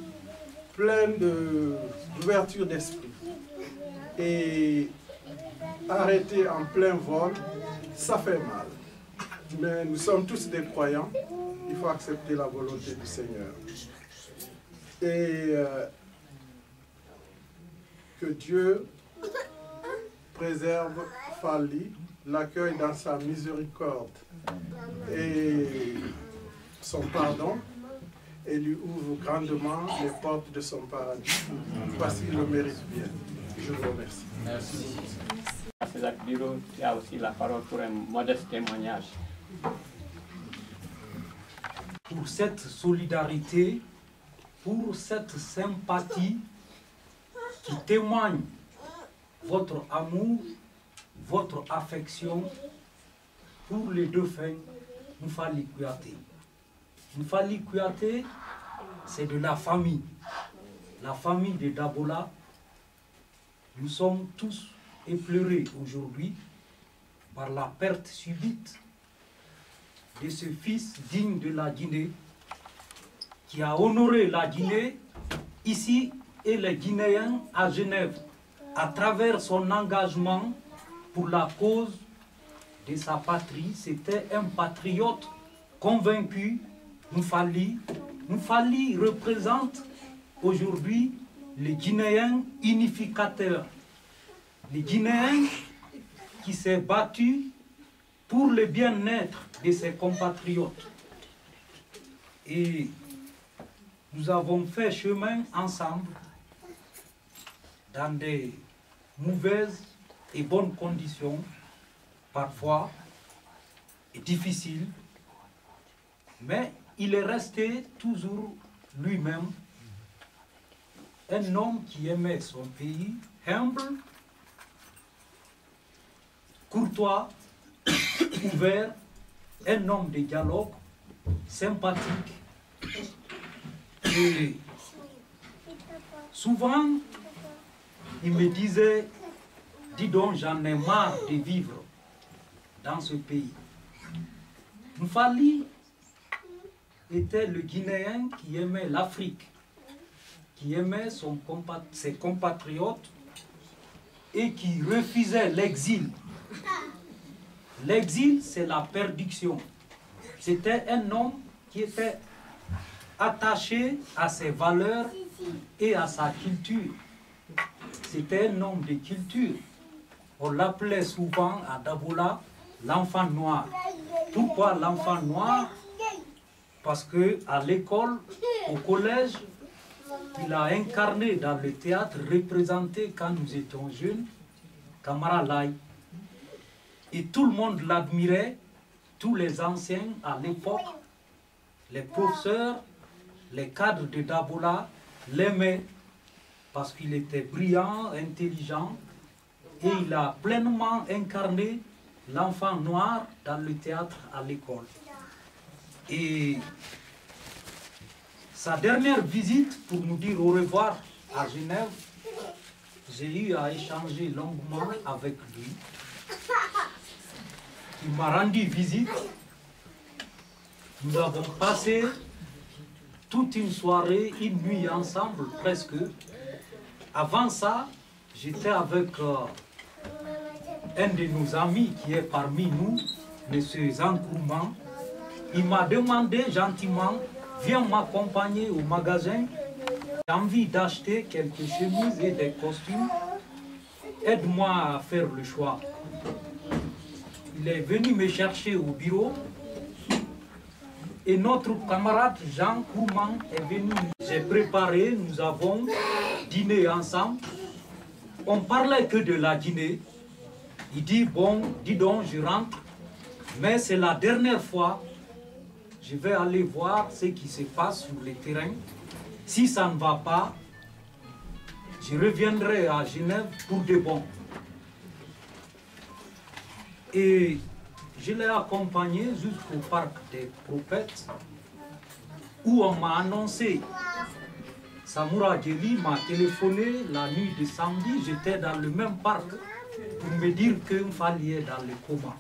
plein d'ouverture d'esprit, est arrêté en plein vol, ça fait mal. Mais nous sommes tous des croyants, il faut accepter la volonté du Seigneur. Et que Dieu préserve Fally, l'accueille dans sa miséricorde et son pardon, et lui ouvre grandement les portes de son paradis, parce qu'il le mérite bien. Je vous remercie. Merci. Césac Biro, tu as aussi la parole pour un modeste témoignage. Pour cette solidarité, pour cette sympathie qui témoigne votre amour, votre affection pour les défunts Mfali Kouyaté. Mfali Kouyaté, c'est de la famille de Dabola. Nous sommes tous éplorés aujourd'hui par la perte subite de ce fils digne de la Guinée, qui a honoré la Guinée ici et les Guinéens à Genève, à travers son engagement pour la cause de sa patrie. C'était un patriote convaincu. Moufali représente aujourd'hui les Guinéens unificateurs, les Guinéens qui s'est battu pour le bien-être de ses compatriotes. Et nous avons fait chemin ensemble dans des mauvaises et bonnes conditions, parfois difficiles, mais il est resté toujours lui-même un homme qui aimait son pays, humble, courtois, ouvert, un homme de dialogue, sympathique. Et souvent, il me disait, dis donc, j'en ai marre de vivre dans ce pays. Moufali était le Guinéen qui aimait l'Afrique, qui aimait ses compatriotes et qui refusait l'exil. L'exil, c'est la perdition. C'était un homme qui était attaché à ses valeurs et à sa culture. C'était un homme de culture. On l'appelait souvent à Dabola l'enfant noir. Pourquoi l'enfant noir? Parce qu'à l'école, au collège, il a incarné dans le théâtre, représenté quand nous étions jeunes, Kamara Lai. Et tout le monde l'admirait, tous les anciens à l'époque, les professeurs, les cadres de Dabola l'aimaient parce qu'il était brillant, intelligent, et il a pleinement incarné l'enfant noir dans le théâtre à l'école. Et sa dernière visite pour nous dire au revoir à Genève, j'ai eu à échanger longuement avec lui. Il m'a rendu visite. Nous avons passé toute une soirée, une nuit ensemble presque. Avant ça, j'étais avec un de nos amis qui est parmi nous, M. Zankourman. Il m'a demandé gentiment, viens m'accompagner au magasin. J'ai envie d'acheter quelques chemises et des costumes. Aide-moi à faire le choix. Il est venu me chercher au bureau. Et notre camarade Jean Kourman est venu. J'ai préparé, nous avons dîné ensemble. On parlait que de la Guinée. Il dit, bon, dis donc, je rentre. Mais c'est la dernière fois. Je vais aller voir ce qui se passe sur le terrain. Si ça ne va pas, je reviendrai à Genève pour de bon. Et je l'ai accompagné jusqu'au parc des Prophètes, où on m'a annoncé, Samoura Djeli m'a téléphoné la nuit de samedi, j'étais dans le même parc, pour me dire qu'il fallait dans le coma.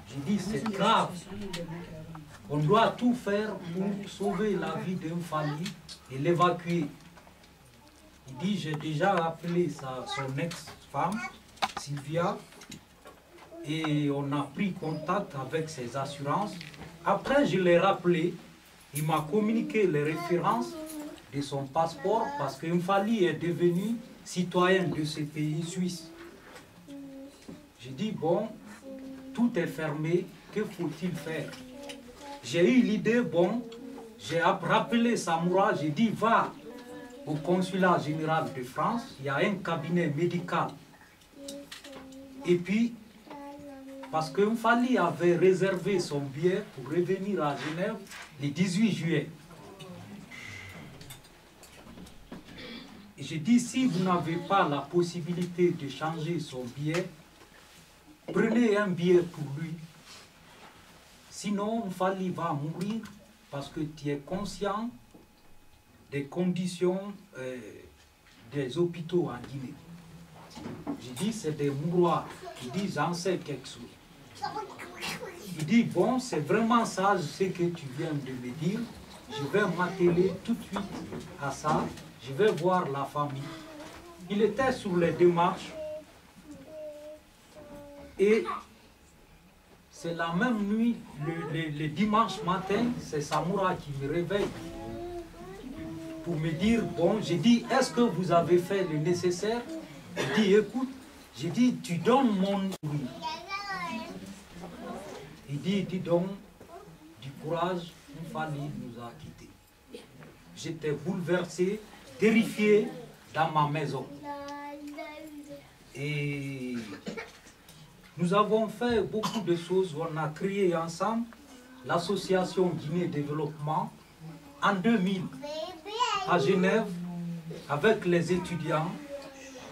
J'ai dit, c'est grave. On doit tout faire pour sauver la vie d'un Fali et l'évacuer. Il dit, j'ai déjà appelé son ex-femme, Sylvia, et on a pris contact avec ses assurances. Après, je l'ai rappelé, il m'a communiqué les références de son passeport parce que Mfali est devenu citoyen de ce pays suisse. J'ai dit, bon, tout est fermé, que faut-il faire? J'ai eu l'idée, bon, j'ai rappelé Samoura, j'ai dit, va au consulat général de France, il y a un cabinet médical. Et puis, parce que Mfali avait réservé son billet pour revenir à Genève le 18 juillet. Et j'ai dit, si vous n'avez pas la possibilité de changer son billet, prenez un billet pour lui. Sinon, Mfali va mourir parce que tu es conscient des conditions des hôpitaux en Guinée. J'ai dit, c'est des mouroirs. Il dit, j'en sais quelque chose. Il dit, bon, c'est vraiment ça, ce que tu viens de me dire. Je vais m'atteler tout de suite à ça. Je vais voir la famille. Il était sur les démarches. Et c'est la même nuit, le dimanche matin, c'est Samoura qui me réveille pour me dire, bon, j'ai dit, est-ce que vous avez fait le nécessaire? Il dit, écoute, j'ai dit, tu donnes mon oui. Il dit, dis donc, du courage, une famille nous a quittés. J'étais bouleversé, terrifié dans ma maison. Et nous avons fait beaucoup de choses. On a créé ensemble l'association Guinée Développement en 2000 à Genève avec les étudiants.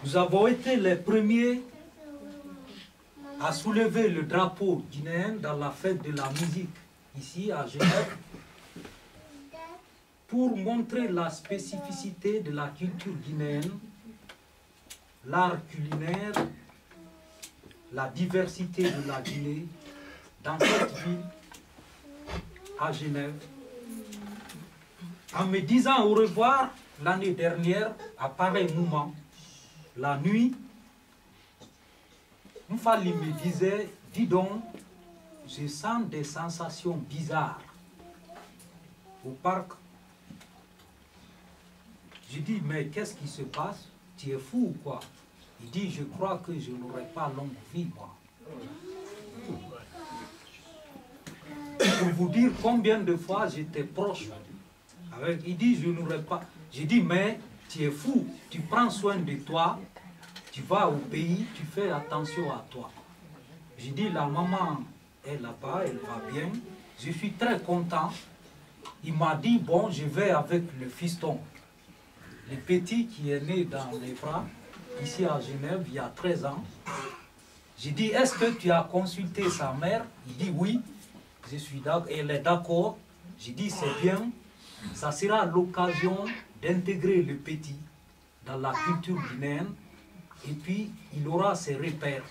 Nous avons été les premiers à soulever le drapeau guinéen dans la fête de la musique ici à Genève pour montrer la spécificité de la culture guinéenne, l'art culinaire, la diversité de la Guinée dans cette ville à Genève. En me disant au revoir l'année dernière, à pareil moment, la nuit, Mfali me disait, dis donc, je sens des sensations bizarres au parc. Je dis, mais qu'est-ce qui se passe? Tu es fou ou quoi? Il dit, je crois que je n'aurai pas longue vie, moi. Pour vous dire combien de fois j'étais proche. Il dit, je n'aurai pas... J'ai dit, mais tu es fou, tu prends soin de toi, tu vas au pays, tu fais attention à toi. J'ai dit, la maman est là-bas, elle va bien, je suis très content. Il m'a dit, bon, je vais avec le fiston, le petit qui est né dans les bras, ici à Genève, il y a 13 ans. J'ai dit, est-ce que tu as consulté sa mère? Il dit, oui, je suis d'accord, elle est d'accord. J'ai dit, c'est bien, ça sera l'occasion d'intégrer le petit dans la culture guinéenne, et puis il aura ses repères.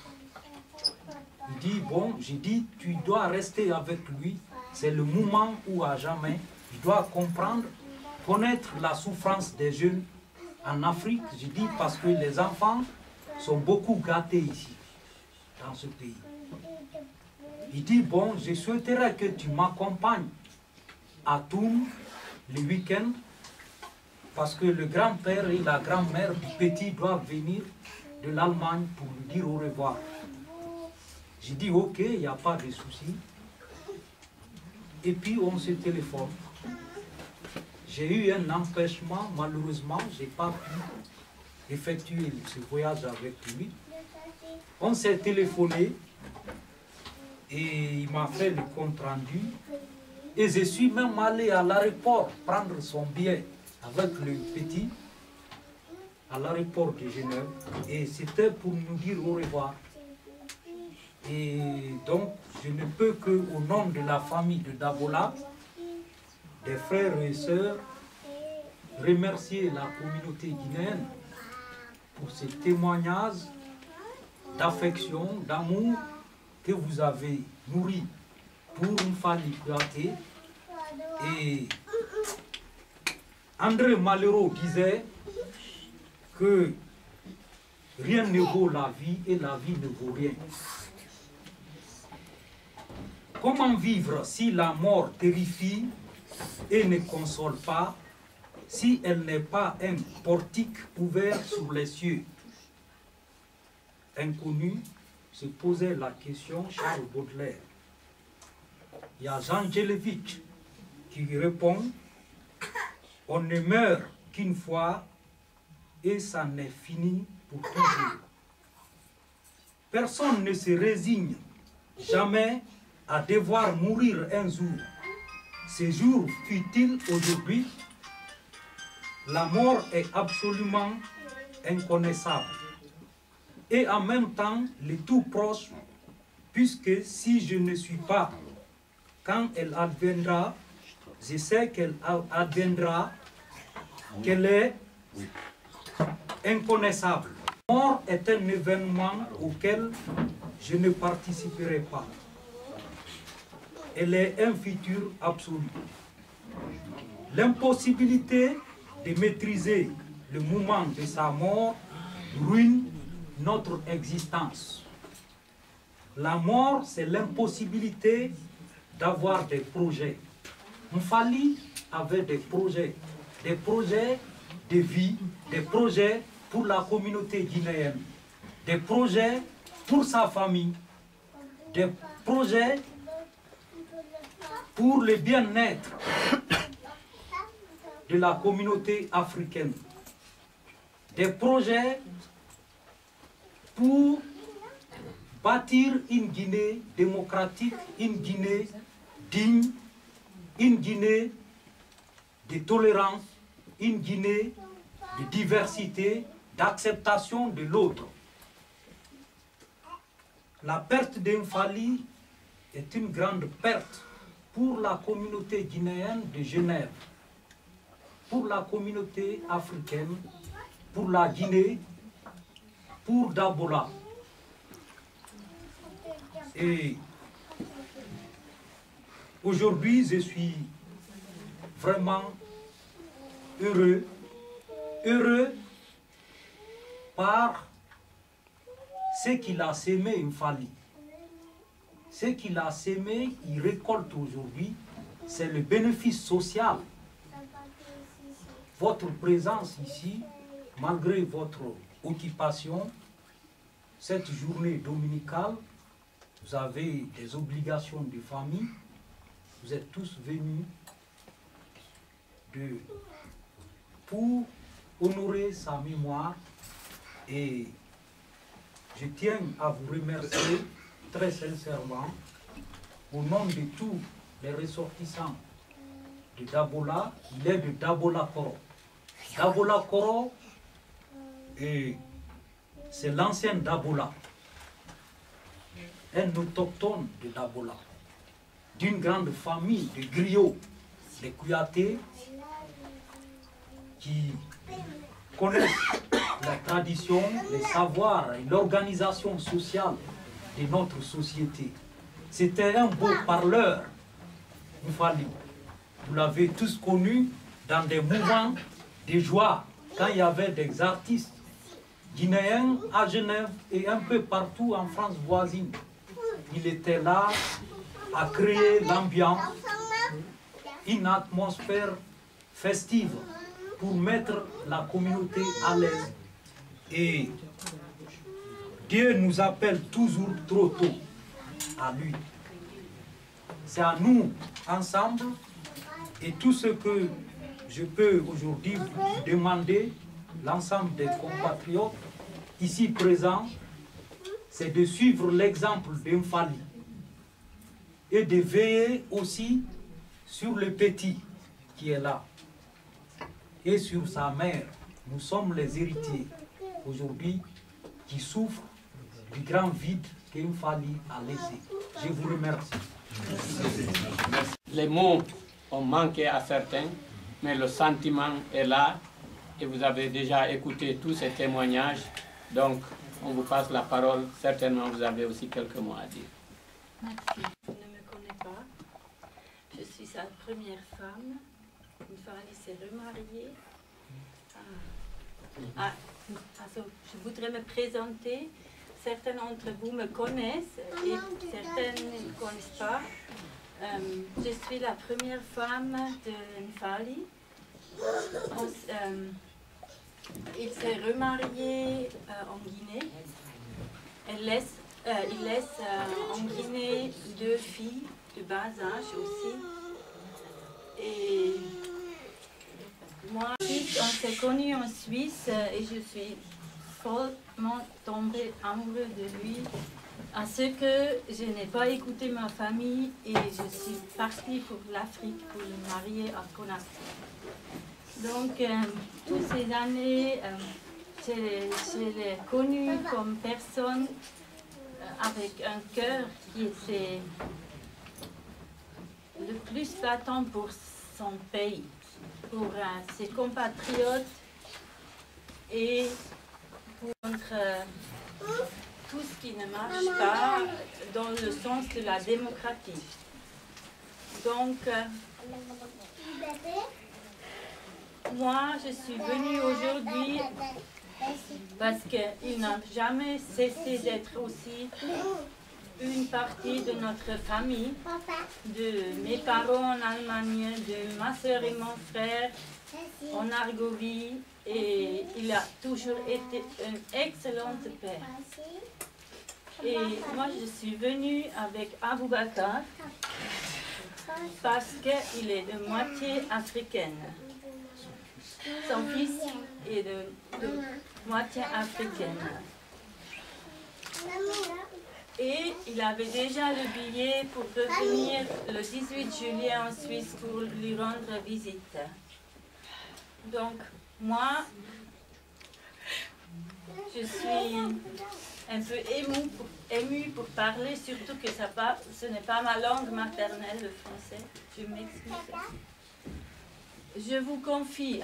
Il dit, bon, j'ai dit, tu dois rester avec lui, c'est le moment où à jamais, il doit comprendre, connaître la souffrance des jeunes en Afrique. J'ai dit, parce que les enfants sont beaucoup gâtés ici, dans ce pays. Il dit, bon, je souhaiterais que tu m'accompagnes à Toul le week-end, parce que le grand-père et la grand-mère du petit doivent venir de l'Allemagne pour lui dire au revoir. J'ai dit, ok, il n'y a pas de souci. Et puis on se téléphone. J'ai eu un empêchement, malheureusement, je n'ai pas pu effectuer ce voyage avec lui. On s'est téléphoné et il m'a fait le compte rendu. Et je suis même allé à l'aéroport prendre son billet avec le petit à l'aéroport de Genève. Et c'était pour nous dire au revoir. Et donc, je ne peux que, au nom de la famille de Dabola, des frères et sœurs, remercier la communauté guinéenne pour ces témoignages d'affection, d'amour que vous avez nourri pour Mfali Kouyaté. Et André Malraux disait que rien ne vaut la vie et la vie ne vaut rien. Comment vivre si la mort terrifie et ne console pas, si elle n'est pas un portique ouvert sur les cieux? Inconnu, se posait la question Charles Baudelaire. Il y a Jean Gelevitch qui répond, on ne meurt qu'une fois et ça n'est fini pour toujours. Personne ne se résigne jamais à devoir mourir un jour. Ce jour fut-il aujourd'hui? La mort est absolument inconnaissable. Et en même temps, le tout proche, puisque si je ne suis pas, quand elle adviendra, je sais qu'elle adviendra, qu'elle est inconnaissable. mort est un événement auquel je ne participerai pas. Elle est un futur absolu. L'impossibilité de maîtriser le moment de sa mort ruine notre existence. La mort, c'est l'impossibilité d'avoir des projets. Mfali avait des projets de vie, des projets pour la communauté guinéenne, des projets pour sa famille, des projets pour le bien-être de la communauté africaine, des projets pour bâtir une Guinée démocratique, une Guinée digne, une Guinée de tolérance, une Guinée de diversité, d'acceptation de l'autre. La perte d'Mfali est une grande perte pour la communauté guinéenne de Genève, pour la communauté africaine, pour la Guinée, pour Dabola. Et aujourd'hui, je suis vraiment heureux par ce qu'il a sémé Mfali. Ce qu'il a sémé, il récolte aujourd'hui, c'est le bénéfice social. Votre présence ici, malgré votre occupation, cette journée dominicale, vous avez des obligations de famille, vous êtes tous venus pour honorer sa mémoire et je tiens à vous remercier très sincèrement au nom de tous les ressortissants de Dabola. Il est de Dabola Koro. Dabola Koro, c'est l'ancien Dabola, un autochtone de Dabola, d'une grande famille de griots, les Kouyaté, qui connaissent la tradition, les savoirs et l'organisation sociale de notre société. C'était un beau parleur, Mfali. Vous l'avez tous connu dans des mouvements de joie, quand il y avait des artistes guinéens à Genève et un peu partout en France voisine. Il était là à créer l'ambiance, une atmosphère festive pour mettre la communauté à l'aise. Et Dieu nous appelle toujours trop tôt à lui. C'est à nous, ensemble, et tout ce que je peux aujourd'hui vous demander, l'ensemble des compatriotes ici présents, c'est de suivre l'exemple d'Mfali et de veiller aussi sur le petit qui est là et sur sa mère. Nous sommes les héritiers aujourd'hui qui souffrent du grand vide qu'Mfali a laissé. Je vous remercie. Les mots ont manqué à certains, mais le sentiment est là et vous avez déjà écouté tous ces témoignages. Donc, on vous passe la parole. Certainement, vous avez aussi quelques mots à dire. Merci. Je ne me connais pas. Je suis sa première femme. Mfali s'est remariée. Je voudrais me présenter. Certains d'entre vous me connaissent et certains ne me connaissent pas. Je suis la première femme de Mfali. Il s'est remarié en Guinée. Il laisse en Guinée 2 filles de bas âge aussi. Et moi, on s'est connus en Suisse et je suis follement tombée amoureuse de lui. À ce que je n'ai pas écouté ma famille et je suis partie pour l'Afrique pour me marier à Conakry. Donc, toutes ces années, je l'ai connu comme personne avec un cœur qui était le plus battant pour son pays, pour ses compatriotes et pour contre tout ce qui ne marche pas dans le sens de la démocratie. Donc, moi, je suis venue aujourd'hui parce qu'il n'a jamais cessé d'être aussi une partie de notre famille, de mes parents en Allemagne, de ma soeur et mon frère en Argovie, et il a toujours été un excellent père. Et moi, je suis venue avec Abou Bakar parce qu'il est de moitié africaine. Son fils est de moitié africaine. Et il avait déjà le billet pour revenir le 18 juillet en Suisse pour lui rendre visite. Donc, moi, je suis un peu émue pour parler, surtout que ce n'est pas ma langue maternelle, le français. Je m'excuse. Je vous confie,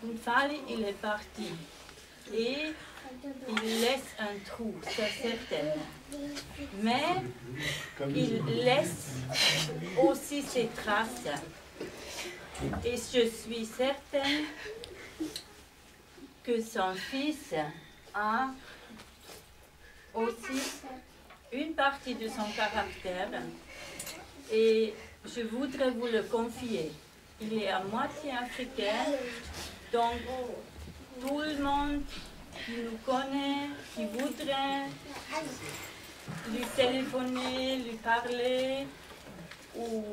Bounfali, il est parti. Et il laisse un trou, c'est certain. Mais il laisse aussi ses traces. Et je suis certaine que son fils a aussi une partie de son caractère. Et je voudrais vous le confier. Il est à moitié africain, donc tout le monde qui nous connaît, qui voudrait lui téléphoner, lui parler, ou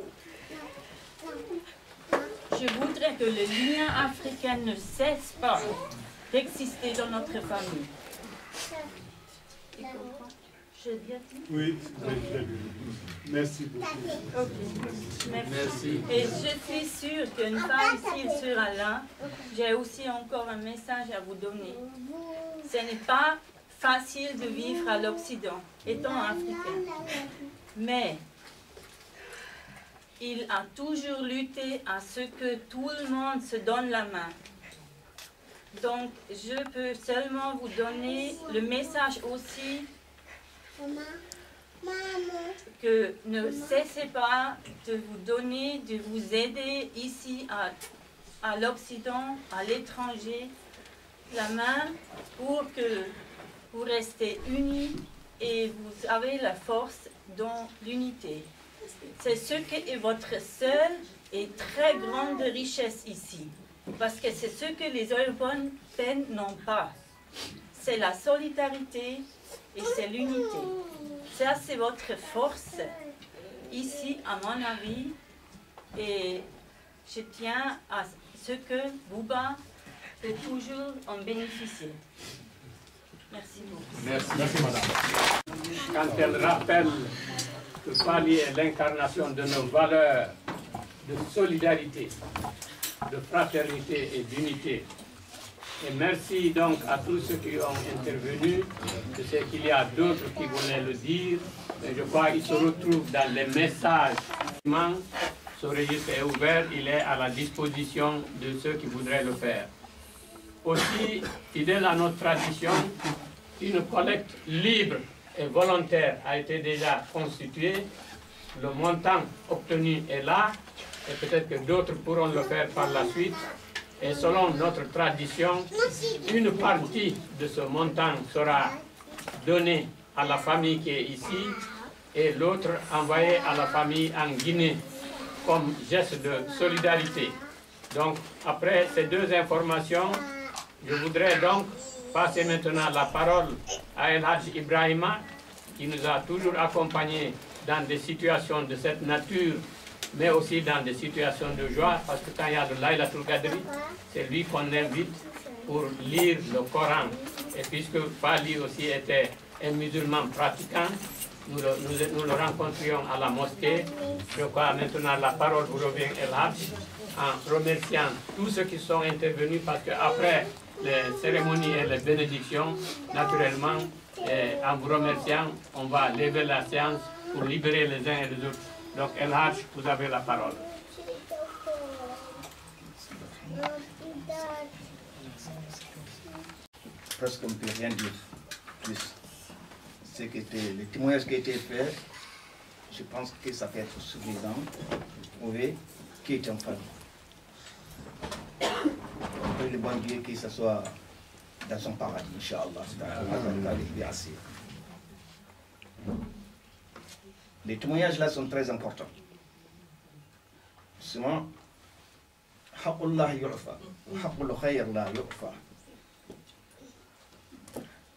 je voudrais que le lien africain ne cesse pas d'exister dans notre famille. Oui, merci beaucoup. Okay. Merci. Et je suis sûre qu'une fois ici, il sera là. J'ai aussi encore un message à vous donner. Ce n'est pas facile de vivre à l'Occident, étant africain. Mais il a toujours lutté à ce que tout le monde se donne la main. Donc, je peux seulement vous donner le message aussi que ne cessez pas de vous donner, de vous aider ici à l'Occident, à l'étranger, la main pour que vous restez unis et vous avez la force dans l'unité. C'est ce qui est votre seule et très grande richesse ici. Parce que c'est ce que les Européens n'ont pas. C'est la solidarité et c'est l'unité. Ça, c'est votre force ici, à mon avis. Et je tiens à ce que Bouba peut toujours en bénéficier. Merci beaucoup. Merci madame. Quand elle rappelle que Fally est l'incarnation de nos valeurs de solidarité, de fraternité et d'unité. Et merci donc à tous ceux qui ont intervenu. Je sais qu'il y a d'autres qui voulaient le dire, mais je crois qu'ils se retrouvent dans les messages. Ce registre est ouvert, il est à la disposition de ceux qui voudraient le faire. Aussi, fidèle à notre tradition, une collecte libre et volontaire a été déjà constituée. Le montant obtenu est là, et peut-être que d'autres pourront le faire par la suite. Et selon notre tradition, une partie de ce montant sera donnée à la famille qui est ici et l'autre envoyée à la famille en Guinée comme geste de solidarité. Donc, après ces deux informations, je voudrais donc passer maintenant la parole à El Hadj Ibrahima, qui nous a toujours accompagnés dans des situations de cette nature, mais aussi dans des situations de joie, parce que quand il y a de Laylatul Qadri, c'est lui qu'on invite pour lire le Coran. Et puisque Fally aussi était un musulman pratiquant, nous le rencontrions à la mosquée. Je crois maintenant la parole vous revient, El Hadj, en remerciant tous ceux qui sont intervenus, parce qu'après les cérémonies et les bénédictions, naturellement, en vous remerciant, on va lever la séance pour libérer les uns et les autres. Donc, El Hadj, vous avez la parole. presque on ne peut rien dire plus. Le témoignage qui a été fait, je pense que ça peut être suffisant pour prouver qui est un famille. On prie le bon Dieu qu'il s'assoie dans son paradis, Inch'Allah. Les témoignages là sont très importants. Souvent,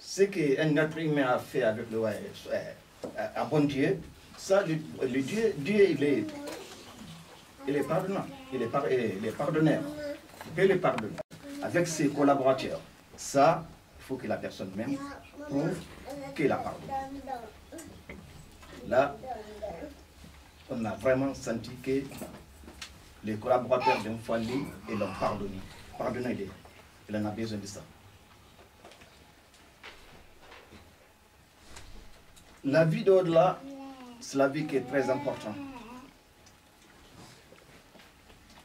ce qu'un être humain a fait avec un bon Dieu, ça, le Dieu il est pardonnant, il est pardonneur, il peut les pardonner avec ses collaborateurs. Ça, il faut que la personne même prouve qu'il a pardonné. Là, on a vraiment senti que les collaborateurs d'un Fali, ils l'ont pardonné. Pardonnez-les. Il en a besoin de ça. La vie d'au-delà, c'est la vie qui est très importante.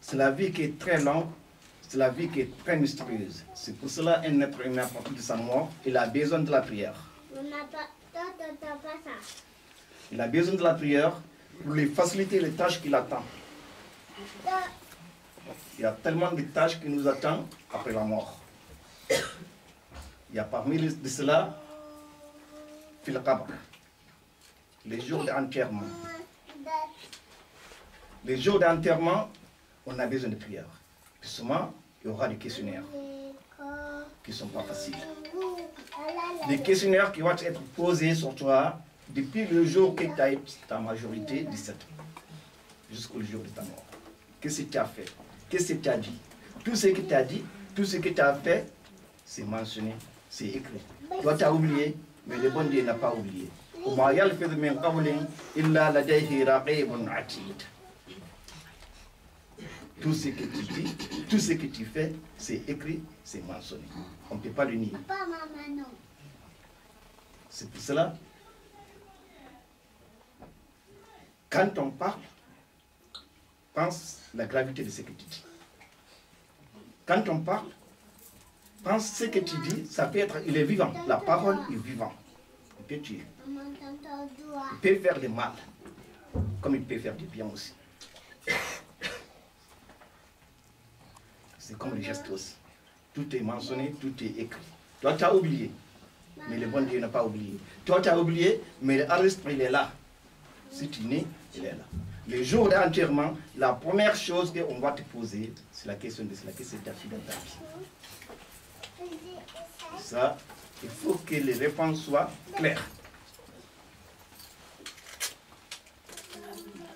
C'est la vie qui est très longue, c'est la vie qui est très mystérieuse. C'est pour cela qu'un être humain, à partir de sa mort, il a besoin de la prière. Il a besoin de la prière pour lui faciliter les tâches qui l'attendent. Il y a tellement de tâches qui nous attendent après la mort. Il y a parmi de cela, fil qabr, les jours d'enterrement. Les jours d'enterrement, on a besoin de prière. Puis souvent, il y aura des questionnaires qui ne sont pas faciles. Des questionnaires qui vont être posés sur toi depuis le jour que tu as eu ta majorité, 17 ans, jusqu'au jour de ta mort. Qu'est-ce que tu as fait? Qu'est-ce que tu as dit? Tout ce que tu as dit, tout ce que tu as fait, c'est mentionné, c'est écrit. Toi, tu as oublié, mais le bon Dieu n'a pas oublié. Tout ce que tu dis, tout ce que tu fais, c'est écrit, c'est mentionné. On ne peut pas le nier. C'est pour cela, quand on parle, pense la gravité de ce que tu dis. Quand on parle, pense ce que tu dis, ça peut être, il est vivant. La parole est vivante. Il peut tuer. Il peut faire du mal, comme il peut faire du bien aussi. C'est comme les gestes aussi. Tout est mentionné, tout est écrit. Toi, tu as oublié, mais le bon Dieu n'a pas oublié. Toi, tu as oublié, mais le arrestre, il est là. Si tu nais, il est là. Le jour d'enterrement, la première chose qu'on va te poser, c'est la question de ta fille dans ta vie. Ça, il faut que les réponses soient claires.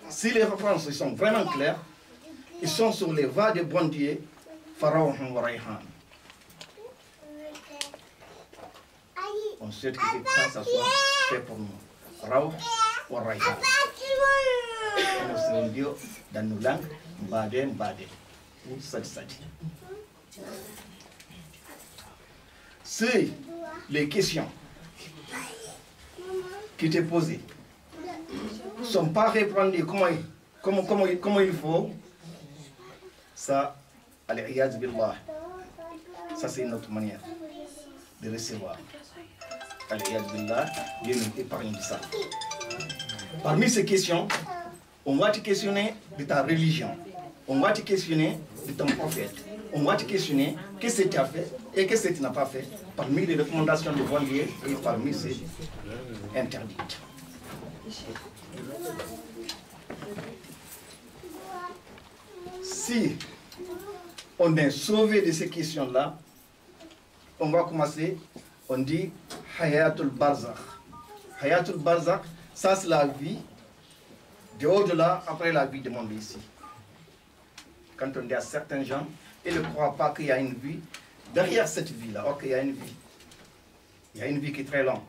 Si les réponses sont vraiment claires, ils sont sur les voies de bon Dieu, Pharaon wa Rayhan. On souhaite que ça soit fait pour nous. Pharaon wa Rayhan. On se dit dans nos langues, Mbade, ou Sadi. Si les questions qui t'ont posées ne sont pas répondues comment il faut, ça, al-iyad billah, ça c'est une autre manière de recevoir. Al-iyad billah, Dieu nous épargne de ça. Parmi ces questions, on va te questionner de ta religion, on va te questionner de ton prophète, on va te questionner qu'est-ce que tu as fait et qu'est-ce que tu n'as pas fait, parmi les recommandations de bon Dieu et parmi ces interdites. Si on est sauvé de ces questions-là, on va commencer, on dit Hayatul Barzakh. Hayatul Barzakh, ça c'est la vie de au-delà après la vie de monde ici. Quand on dit à certains gens, ils ne croient pas qu'il y a une vie derrière cette vie-là. Ok, il y a une vie. Il y a une vie qui est très longue.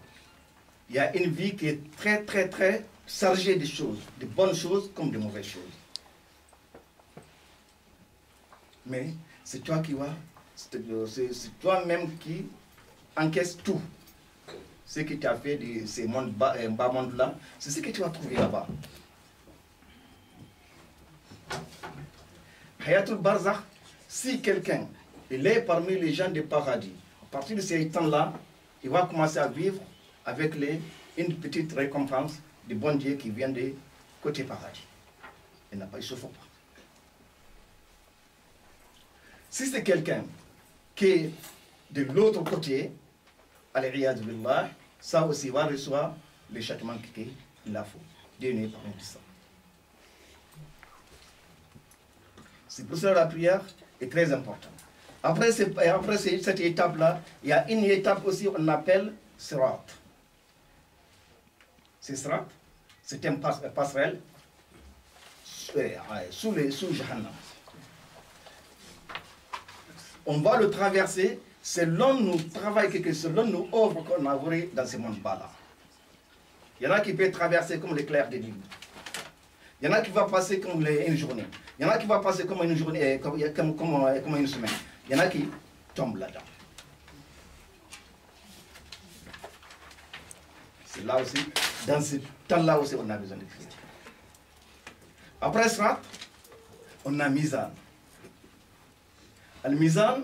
Il y a une vie qui est très, très, très chargée de choses, de bonnes choses comme de mauvaises choses. Mais c'est toi qui vois, c'est toi-même qui encaisse tout. Ce que tu as fait de ces bas mondes-là, c'est ce que tu vas trouver là-bas. Hayatul Barzakh, si quelqu'un il est parmi les gens du paradis, partir de ces temps-là, il va commencer à vivre avec une petite récompense du bon Dieu qui vient de côté paradis. Il ne souffre pas. Si c'est quelqu'un qui est de l'autre côté, al-iyad billah, ça aussi va recevoir le châtiment qu'il a fait. Dieu n'est pas de ça. C'est pour ça que la prière est très importante. Après cette étape-là, il y a une étape aussi qu'on appelle sirat. C'est sirat, c'est un passerelle sous Jahannam. On va le traverser selon nos travail, selon nos œuvres qu'on a vues dans ce monde-là. Il y en a qui peuvent traverser comme l'éclair de lune. Il y en a qui vont passer comme une journée. Il y en a qui vont passer comme une journée, comme une semaine. Il y en a qui tombent là-dedans. C'est là aussi, dans ce temps-là aussi, on a besoin de Christ. Après ça, on a Mizan. Le Mizan,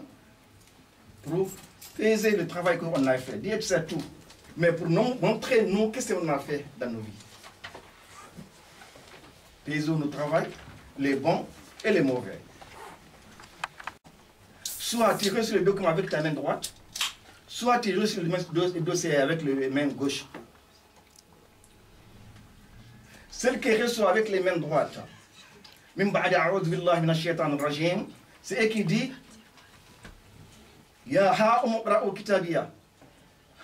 pour peser le travail qu'on a fait, dire que c'est tout. Mais pour nous montrer, nous, qu'est-ce qu'on a fait dans nos vies. Pesons nos travail, les bons et les mauvais. Soit tirer sur le document avec ta main droite, soit tirer sur le dossier avec la main gauche. Celle qui reçoit avec les mains droites, c'est elle qui dit Ya ha'umuqra'u kitabiya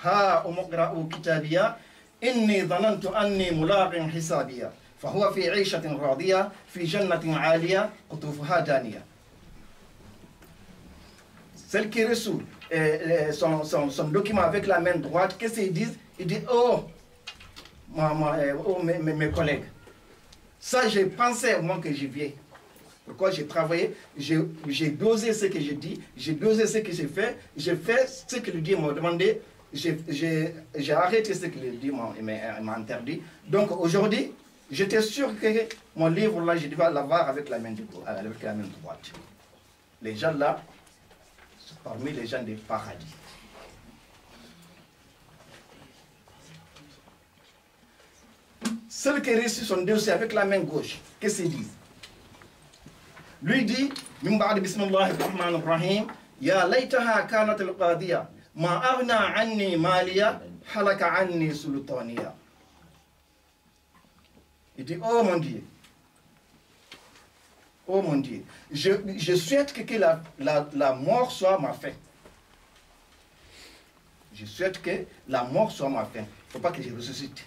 ha'umuqra'u kitabiya inni dhanantu anni mulaqin hisabiya fahuwa fi 'ishatin radiya fi jannatin 'aliya qutufuha daniya. Celle qui reçoit son document avec la main droite, qu'est-ce qu'ils disent? Ils disent oh, mes collègues, ça j'ai pensé au moment que j'y viens. Pourquoi j'ai travaillé, j'ai dosé ce que j'ai dit, j'ai dosé ce que j'ai fait ce que le Dieu m'a demandé, j'ai arrêté ce que le Dieu m'a interdit. Donc aujourd'hui, j'étais sûr que mon livre là, je devais l'avoir avec la main droite. Les gens là, sont parmi les gens des paradis. Ceux qui reçoivent son dossier avec la main gauche, qu'est-ce qu'ils disent? Lui dit, min ba'd bismillahir rahmanir rahim, ya laytaha kanat al-qadiya, ma aghna anni maliya, halaka anni sultaniya. Il dit, oh mon Dieu, je souhaite que la mort soit ma fin. Je souhaite que la mort soit ma fin. Il ne faut pas que je ressuscite.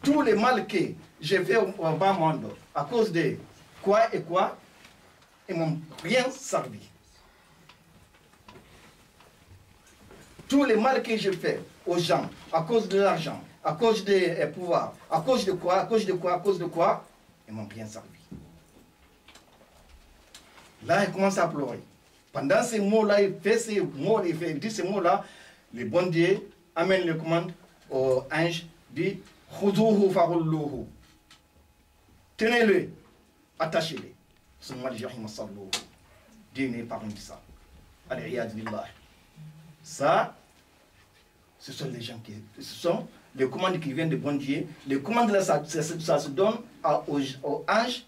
Tous les mal que j'ai fait au bas monde, à cause de quoi, ils m'ont rien servi. Tous les mal que j'ai fait aux gens, à cause de l'argent, à cause des pouvoirs, à cause de quoi, ils m'ont rien servi. Là, il commence à pleurer. Pendant ces mots-là, il fait ces mots, il dit ces mots-là, le bon Dieu amène le commande au ange, dit Khudouhu farulluhu. Tenez-le, attachez-le. Dieu n'est pas de ça. Ça, ce sont les gens ce sont les commandes qui viennent de bon Dieu. Les commandes là, ça se donne aux anges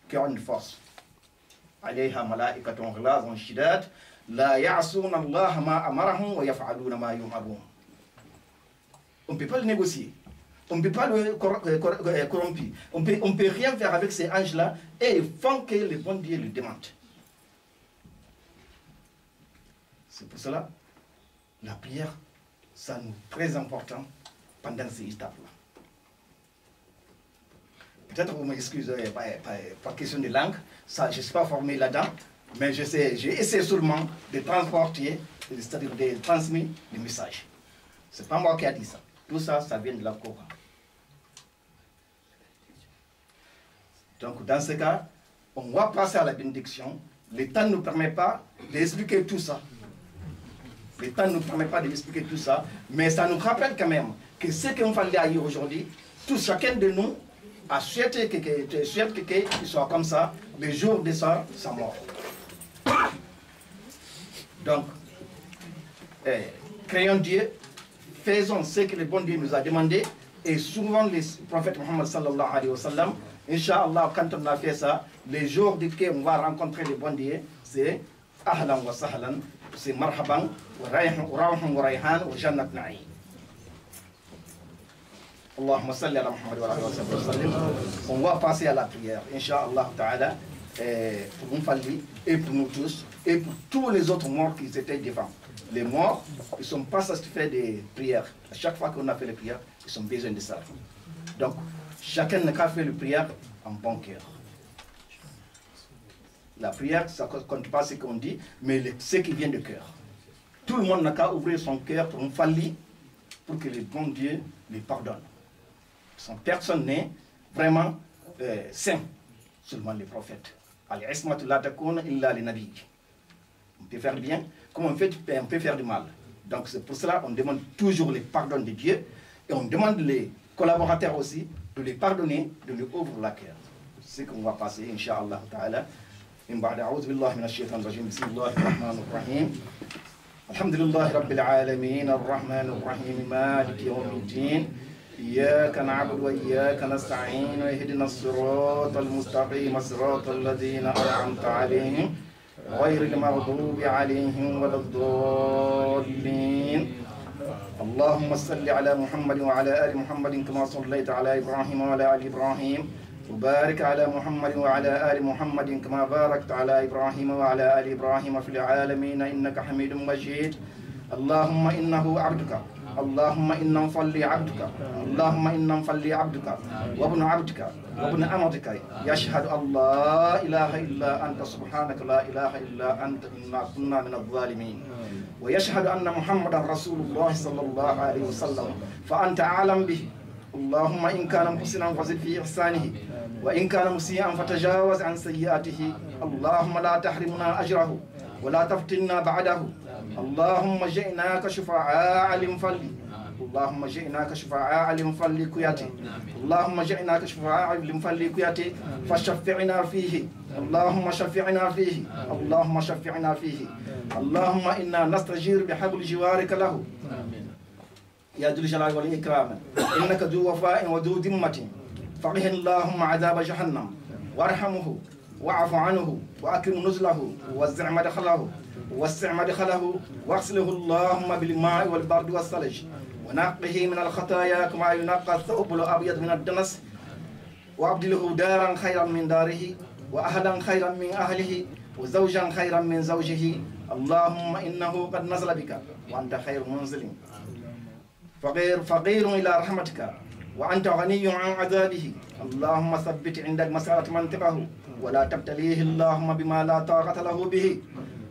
qui ont une force. Alayha malaikatun ghilazun shidad la ya'suna Allah ma amarahum wa yaf'aluna ma yu'marun. On ne peut pas le négocier. On ne peut pas le corrompre. On peut rien faire avec ces anges-là et ils font que le bon Dieu le demande. C'est pour cela, la prière, ça nous est très important pendant ces étapes-là. Peut-être vous m'excusez, pas question de langue, ça, je ne suis pas formé là-dedans, mais j'ai essayé seulement de transporter, c'est-à-dire de transmettre le message. Ce n'est pas moi qui ai dit ça. Tout ça, ça vient de la Coran. Donc, dans ce cas, on va passer à la bénédiction. Le temps ne nous permet pas d'expliquer tout ça. Le temps ne nous permet pas d'expliquer tout ça, mais ça nous rappelle quand même que ce qu'on fallait ailleurs aujourd'hui, chacun de nous a souhaité qu'il soit comme ça le jour de sa mort. Donc, créons Dieu, faisons ce que le bon Dieu nous a demandé, et souvent les prophètes Muhammad sallallahu alayhi wa sallam, Inch'Allah, quand on a fait ça, les jours duquel on va rencontrer le bon Dieu, c'est Ahlan wa Sahlan, c'est Marhaban, wa Rawhan wa Rayhan, wa Jannat Na'im. Allahumma salli ala Muhammad wa alihi wa sallam. On va passer à la prière, Inch'Allah ta'ala, pour Mfali et pour nous tous, et pour tous les autres morts qui étaient devant. Les morts, ils ne sont pas satisfaits des prières. À chaque fois qu'on a fait les prières, ils ont besoin de ça. Donc, chacun n'a qu'à faire les prières en bon cœur. La prière, ça ne compte pas ce qu'on dit, mais ce qui vient de cœur. Tout le monde n'a qu'à ouvrir son cœur pour Mfali, pour que le bon Dieu lui pardonne. Son personne n'est vraiment saint, seulement les prophètes. On peut faire bien, comme on peut faire du mal. Donc c'est pour cela qu'on demande toujours le pardon de Dieu, et on demande les collaborateurs aussi de les pardonner, de lui ouvrir la cœur. C'est ce qu'on va passer, Inch'Allah ta'ala. أعوذ بالله من الشيطان الرجيم بسم الله الرحمن الرحيم الحمد لله رب العالمين الرحمن الرحيم مالك يوم الدين إياك نعبد وإياك نستعين اهدنا الصراط المستقيم صراط الذين أنعمت عليهم غير المغضوب عليهم ولا الضالين اللهم صل على محمد وعلى آل محمد كما صليت على إبراهيم وعلى آل إبراهيم وبارك على محمد وعلى آل محمد كما باركت على إبراهيم وعلى آل إبراهيم في العالمين إنك حميد مجيد اللهم إنه عبدك اللهم إنا نصلي عبدك اللهم إنا نصلي عبدك وابن عبدك وابن أمتك يشهد أن لا إله إلا أنت سبحانك لا إله إلا أنت إنا كنا من الظالمين ويشهد أن محمدا رسول الله صلى الله عليه وسلم فأنت أعلم به اللهم إن كان محسنا فزد في إحسانه وإن كان مسيئا فتجاوز عن سيئاته اللهم لا تحرمنا أجره ولا تفتنا بعده اللهم جئناك شفعاء لمفلي اللهم جئناك شفعاء لمفلي كياتي اللهم جئناك شفعاء لمفلي كياتي فشفعنا فيه اللهم شفعنا فيه اللهم شفعنا فيه اللهم إنا نستجير بحبل جوارك له يا ذو الجلال والإكرام إنك ذو وفاء وذو ذمة فقه اللهم عذاب جهنم وارحمه واعف عنه وأكرم نزله ووسع مدخله واغسله اللهم بالماء والبرد والثلج ونقه من الخطايا كما ينقى الثوب الأبيض من الدنس وأبدله دارا خيرا من داره وأهلا خيرا من أهله وزوجا خيرا من زوجه اللهم إنه قد نزل بك وأنت خير منزل فقير إلى رحمتك وأنت غني عن عذابه اللهم ثبت عند المسألة منطقه ولا تبتليه اللهم بما لا طاقة له به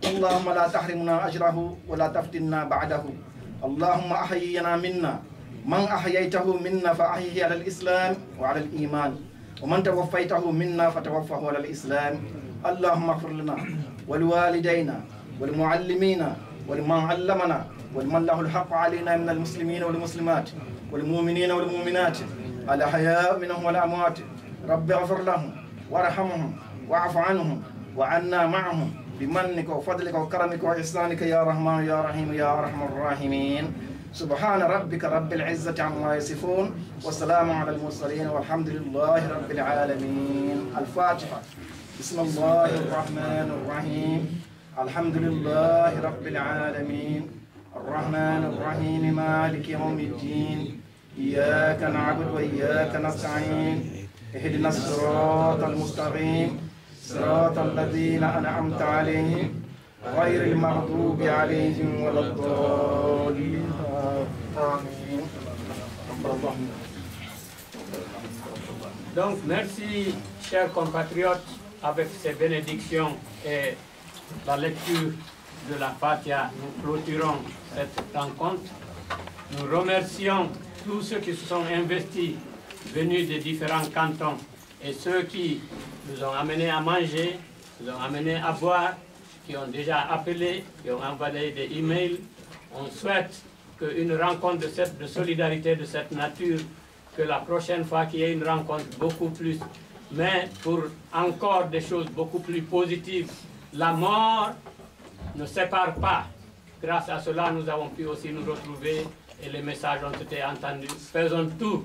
اللهم لا تحرمنا أجره ولا تفتنا بعده اللهم أحيينا منا من أحييته منا فأحيه على الإسلام وعلى الإيمان ومن توفيته منا فتوفه على الإسلام اللهم اغفر لنا ولوالدينا ولمعلمينا ولمن علمنا ولمن له الحق علينا من المسلمين والمسلمات والمؤمنين والمؤمنات الأحياء منهم والأموات رب اغفر لهم وارحمهم واعف عنهم وعنا معهم بمنك وفضلك وكرمك وإحسانك يا رحمن يا رحيم يا أرحم الراحمين سبحان ربك رب العزة عما يصفون والسلام على المرسلين والحمد لله رب العالمين الفاتحة بسم الله الرحمن الرحيم الحمد لله رب العالمين الرحمن الرحيم مالك يوم الدين إياك نعبد وإياك نستعين اهدنا الصراط المستقيم صراط الذين أنعمت عليهم غير المغضوب عليهم ولا الضالين آمين. Donc, merci, chers compatriotes, avec ces bénédictions et la lecture de la Fatiha, nous clôturons cette rencontre. Nous remercions tous ceux qui se sont investis, venus des différents cantons, et ceux qui nous ont amenés à manger, nous ont amenés à boire, qui ont déjà appelé, qui ont envoyé des emails. On souhaite qu'une rencontre de solidarité de cette nature, que la prochaine fois qu'il y ait une rencontre beaucoup plus, mais pour encore des choses beaucoup plus positives. La mort ne sépare pas. Grâce à cela, nous avons pu aussi nous retrouver et les messages ont été entendus. Faisons tout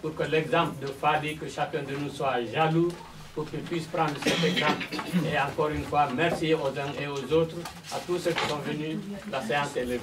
pour que l'exemple de Fadi, que chacun de nous soit jaloux, pour qu'il puisse prendre cet exemple. Et encore une fois, merci aux uns et aux autres, à tous ceux qui sont venus. La séance est levée.